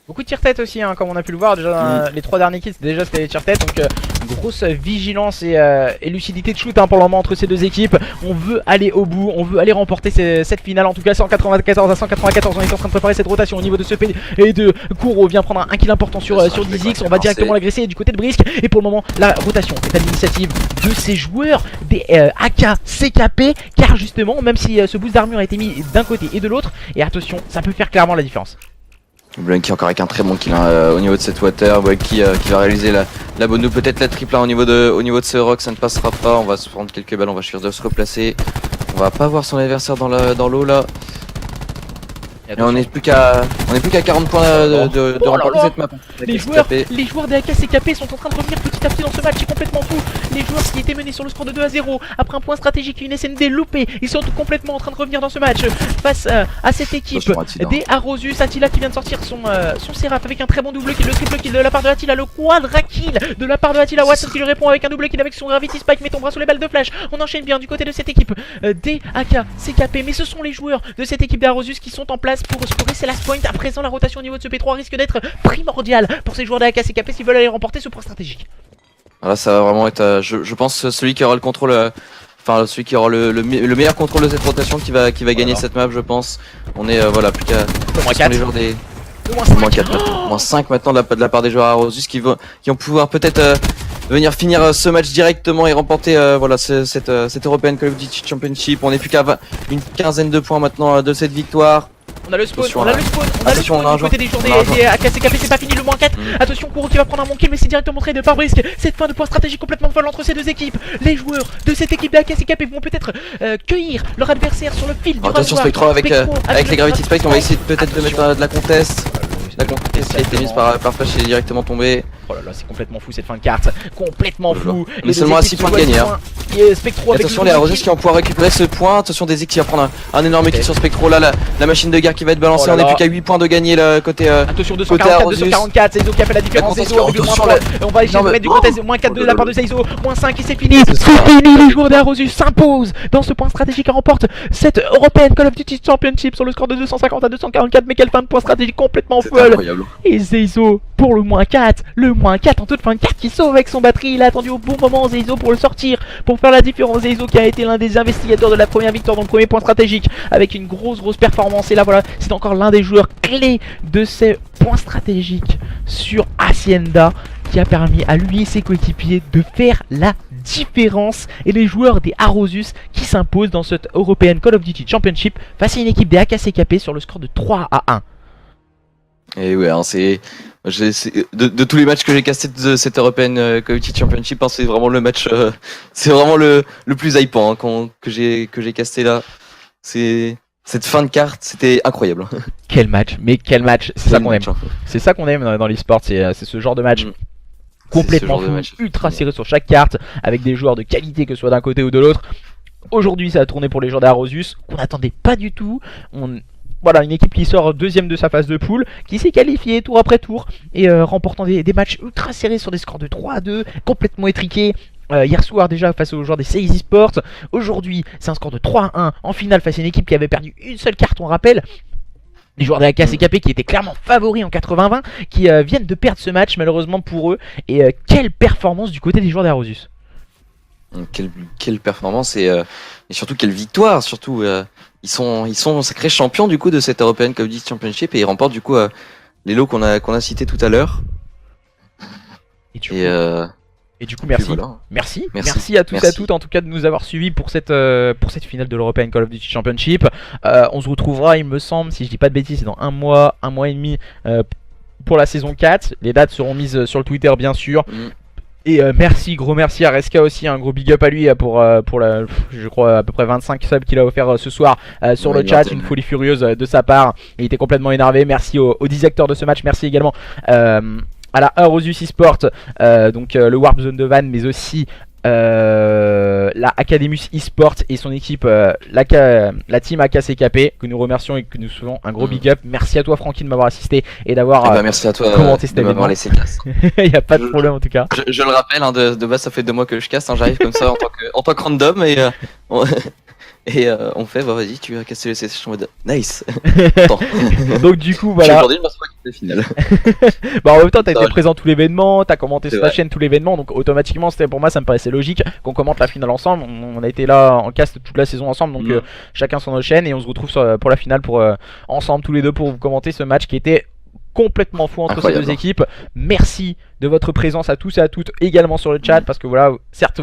Beaucoup de tire-tête aussi, hein, comme on a pu le voir. Déjà, les 3 derniers kills, déjà c'était les tire-tête. Donc, une grosse vigilance et lucidité de shoot pour le moment entre ces deux équipes. On veut aller au bout, on veut aller remporter cette finale. En tout cas, 194 à 194. On est en train de préparer cette rotation au niveau de ce P et de Kuro. Vient prendre un kill important sur 10x. On va directement l'agresser du côté de Brisk. Et pour le moment, la rotation est à l'initiative de ces joueurs des AK CKP. Car justement, même si ce boost d'armure a été mis d'un côté et de l'autre, et attention, ça peut faire clairement la différence. Blunky encore avec un très bon kill au niveau de cette water, qui va réaliser la bonne, peut-être la triple au niveau de ce rock, ça ne passera pas. On va se prendre quelques balles, on va chercher de se replacer. On va pas voir son adversaire dans l'eau là. Et on n'est plus qu'à 40 points de remporter cette map. Les joueurs des AKCKP sont en train de revenir petit à petit dans ce match, c'est complètement fou. Les joueurs qui étaient menés sur le score de 2-0 après un point stratégique et une SND loupée, ils sont complètement en train de revenir dans ce match face à cette équipe des Arosus. Attila qui vient de sortir son Seraph avec un très bon double kill, le triple kill de la part de Attila, le quadra kill de la part de Attila. Watson qui lui répond avec un double kill avec son Gravity Spike, met ton bras sous les balles de Flash. On enchaîne bien du côté de cette équipe des AKCKP, mais ce sont les joueurs de cette équipe des Arosus qui sont en place pour scorer ces last points. À présent, la rotation au niveau de ce P3 risque d'être primordiale pour ces joueurs de AKCKP s'ils veulent aller remporter ce point stratégique. Là, ça va vraiment être, je pense, celui qui aura le contrôle, enfin celui qui aura le meilleur contrôle de cette rotation qui va gagner cette map, je pense. On est plus qu'à les joueurs des moins 5 maintenant de la part des joueurs Arosus qui vont pouvoir peut-être venir finir ce match directement et remporter cette European Call of Duty Championship. On est plus qu'à une quinzaine de points maintenant de cette victoire. On a le spawn, on a le spawn du côté des joueurs des AKCKP, c'est pas fini, le -4. Attention, Kuro qui va prendre un bon kill, mais c'est directement montré de par Brisk. Cette fin de point stratégique complètement folle entre ces deux équipes. Les joueurs de cette équipe des AKCKP vont peut-être cueillir leur adversaire sur le fil du attention, Spectro avec les Gravity Spike, on va essayer peut-être de mettre de la contest. La contest qui a été mise par Flash est directement tombée. Oh là là, c'est complètement fou cette fin de carte, complètement fou. On est seulement à 6 points de gagner. Spectro, attention, les Arosus qui vont pouvoir récupérer ce point. Attention, des qui va prendre un énorme kill sur Spectro. Là, la machine de guerre qui va être balancée. On est plus qu'à 8 points de gagner là, côté. Attention, 244, Zeizo qui a fait la différence. Zeizo avec le -3. On va essayer de mettre du côté -4 de la part de Zeizo. -5 et c'est fini. C'est fini, les joueurs des Arosus s'imposent dans ce point stratégique et remportent cette European Call of Duty Championship sur le score de 250 à 244. Mais quelle fin de point stratégique complètement folle. Et Zeizo pour le -4 en toute fin de carte qui sauve avec son batterie. Il a attendu au bon moment Zeizo pour le sortir, pour faire la différence. Zeizo qui a été l'un des investigateurs de la première victoire dans le premier point stratégique avec une grosse performance. Et là voilà, c'est encore l'un des joueurs clés de ces points stratégiques sur Hacienda qui a permis à lui et ses coéquipiers de faire la différence. Et les joueurs des Arosus qui s'imposent dans cette European Call of Duty Championship face à une équipe des AKCKP sur le score de 3-1. Et ouais, c'est de tous les matchs que j'ai castés de cette European Call of Duty Championship, c'est vraiment le match, c'est vraiment le plus hypant que j'ai casté là. C'est Cette fin de carte, c'était incroyable. Quel match, mais quel match, c'est ça qu'on aime. Hein. C'est ça qu'on aime dans l'e-sport, c'est ce genre de match. Complètement fou, ultra serré sur chaque carte, avec des joueurs de qualité que ce soit d'un côté ou de l'autre. Aujourd'hui ça a tourné pour les joueurs d'Arosus, qu'on n'attendait pas du tout. Voilà, une équipe qui sort deuxième de sa phase de poule, qui s'est qualifiée tour après tour, et remportant des matchs ultra serrés sur des scores de 3-2, complètement étriqués. Hier soir déjà face aux joueurs des CaSe Esports. Aujourd'hui c'est un score de 3-1 en finale face à une équipe qui avait perdu une seule carte, on rappelle. Les joueurs de la KCKP qui étaient clairement favoris en 80-20, qui viennent de perdre ce match malheureusement pour eux. Et quelle performance du côté des joueurs d'Arosus. Quelle performance et surtout quelle victoire. Surtout ils sont sacrés champions du coup de cette European Cup Championship et ils remportent du coup les lots qu'on a cités tout à l'heure. Et du coup, merci. Voilà. Merci à tous et à toutes en tout cas de nous avoir suivis pour cette finale de l'European Call of Duty Championship. On se retrouvera, il me semble, si je dis pas de bêtises, c'est dans un mois et demi pour la saison 4. Les dates seront mises sur le Twitter bien sûr. Et gros merci à Reska aussi, un gros big up à lui pour la, je crois à peu près 25 subs qu'il a offert ce soir sur le chat, une folie furieuse de sa part. Il était complètement énervé. Merci aux 10 acteurs de ce match, merci également à la Arosus Esports, donc le Warp Zone de Vannes, mais aussi la Academus Esports et son équipe, la team AKCKP, que nous remercions et que nous faisons un gros big up. Merci à toi Francky de m'avoir assisté et d'avoir merci à toi commenté cet événement. Laissé casse. Il n'y a pas de problème en tout cas. Je le rappelle, hein, de base ça fait 2 mois que je casse, hein, j'arrive comme ça en tant que random et on fait, bah vas-y, tu as cassé le session en mode nice. Donc du coup voilà. Aujourd'hui je me retrouve avec la finale. Bah en même temps t'as été présent tout l'événement, t'as commenté sur ta chaîne tout l'événement, donc automatiquement c'était, pour moi ça me paraissait logique qu'on commente la finale ensemble. On a été là en cast toute la saison ensemble, donc chacun sur nos chaînes, et on se retrouve pour la finale ensemble tous les deux pour vous commenter ce match qui était complètement fou entre ces deux équipes. Merci de votre présence à tous et à toutes également sur le chat, parce que voilà, certes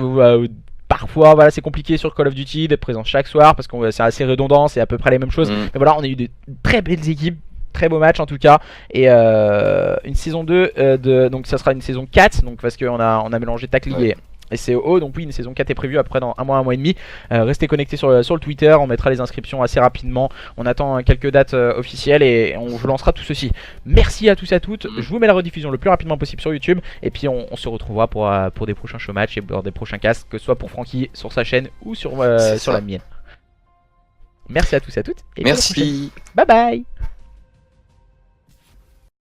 parfois voilà, c'est compliqué sur Call of Duty d'être présent chaque soir parce que c'est assez redondant, c'est à peu près les mêmes choses. Mais voilà, on a eu de très belles équipes, très beaux matchs en tout cas. Et une saison 2, donc ça sera une saison 4, donc parce qu'on a mélangé Tac League et COO. Donc oui, une saison 4 est prévue après dans un mois et demi. Restez connectés sur le Twitter, on mettra les inscriptions assez rapidement. On attend quelques dates officielles et on vous lancera tout ceci. Merci à tous et à toutes. Je vous mets la rediffusion le plus rapidement possible sur YouTube. Et puis on se retrouvera pour des prochains show matchs et pour des prochains casts, que ce soit pour Francky sur sa chaîne ou sur la mienne. Merci à tous et à toutes. Et merci. bye bye.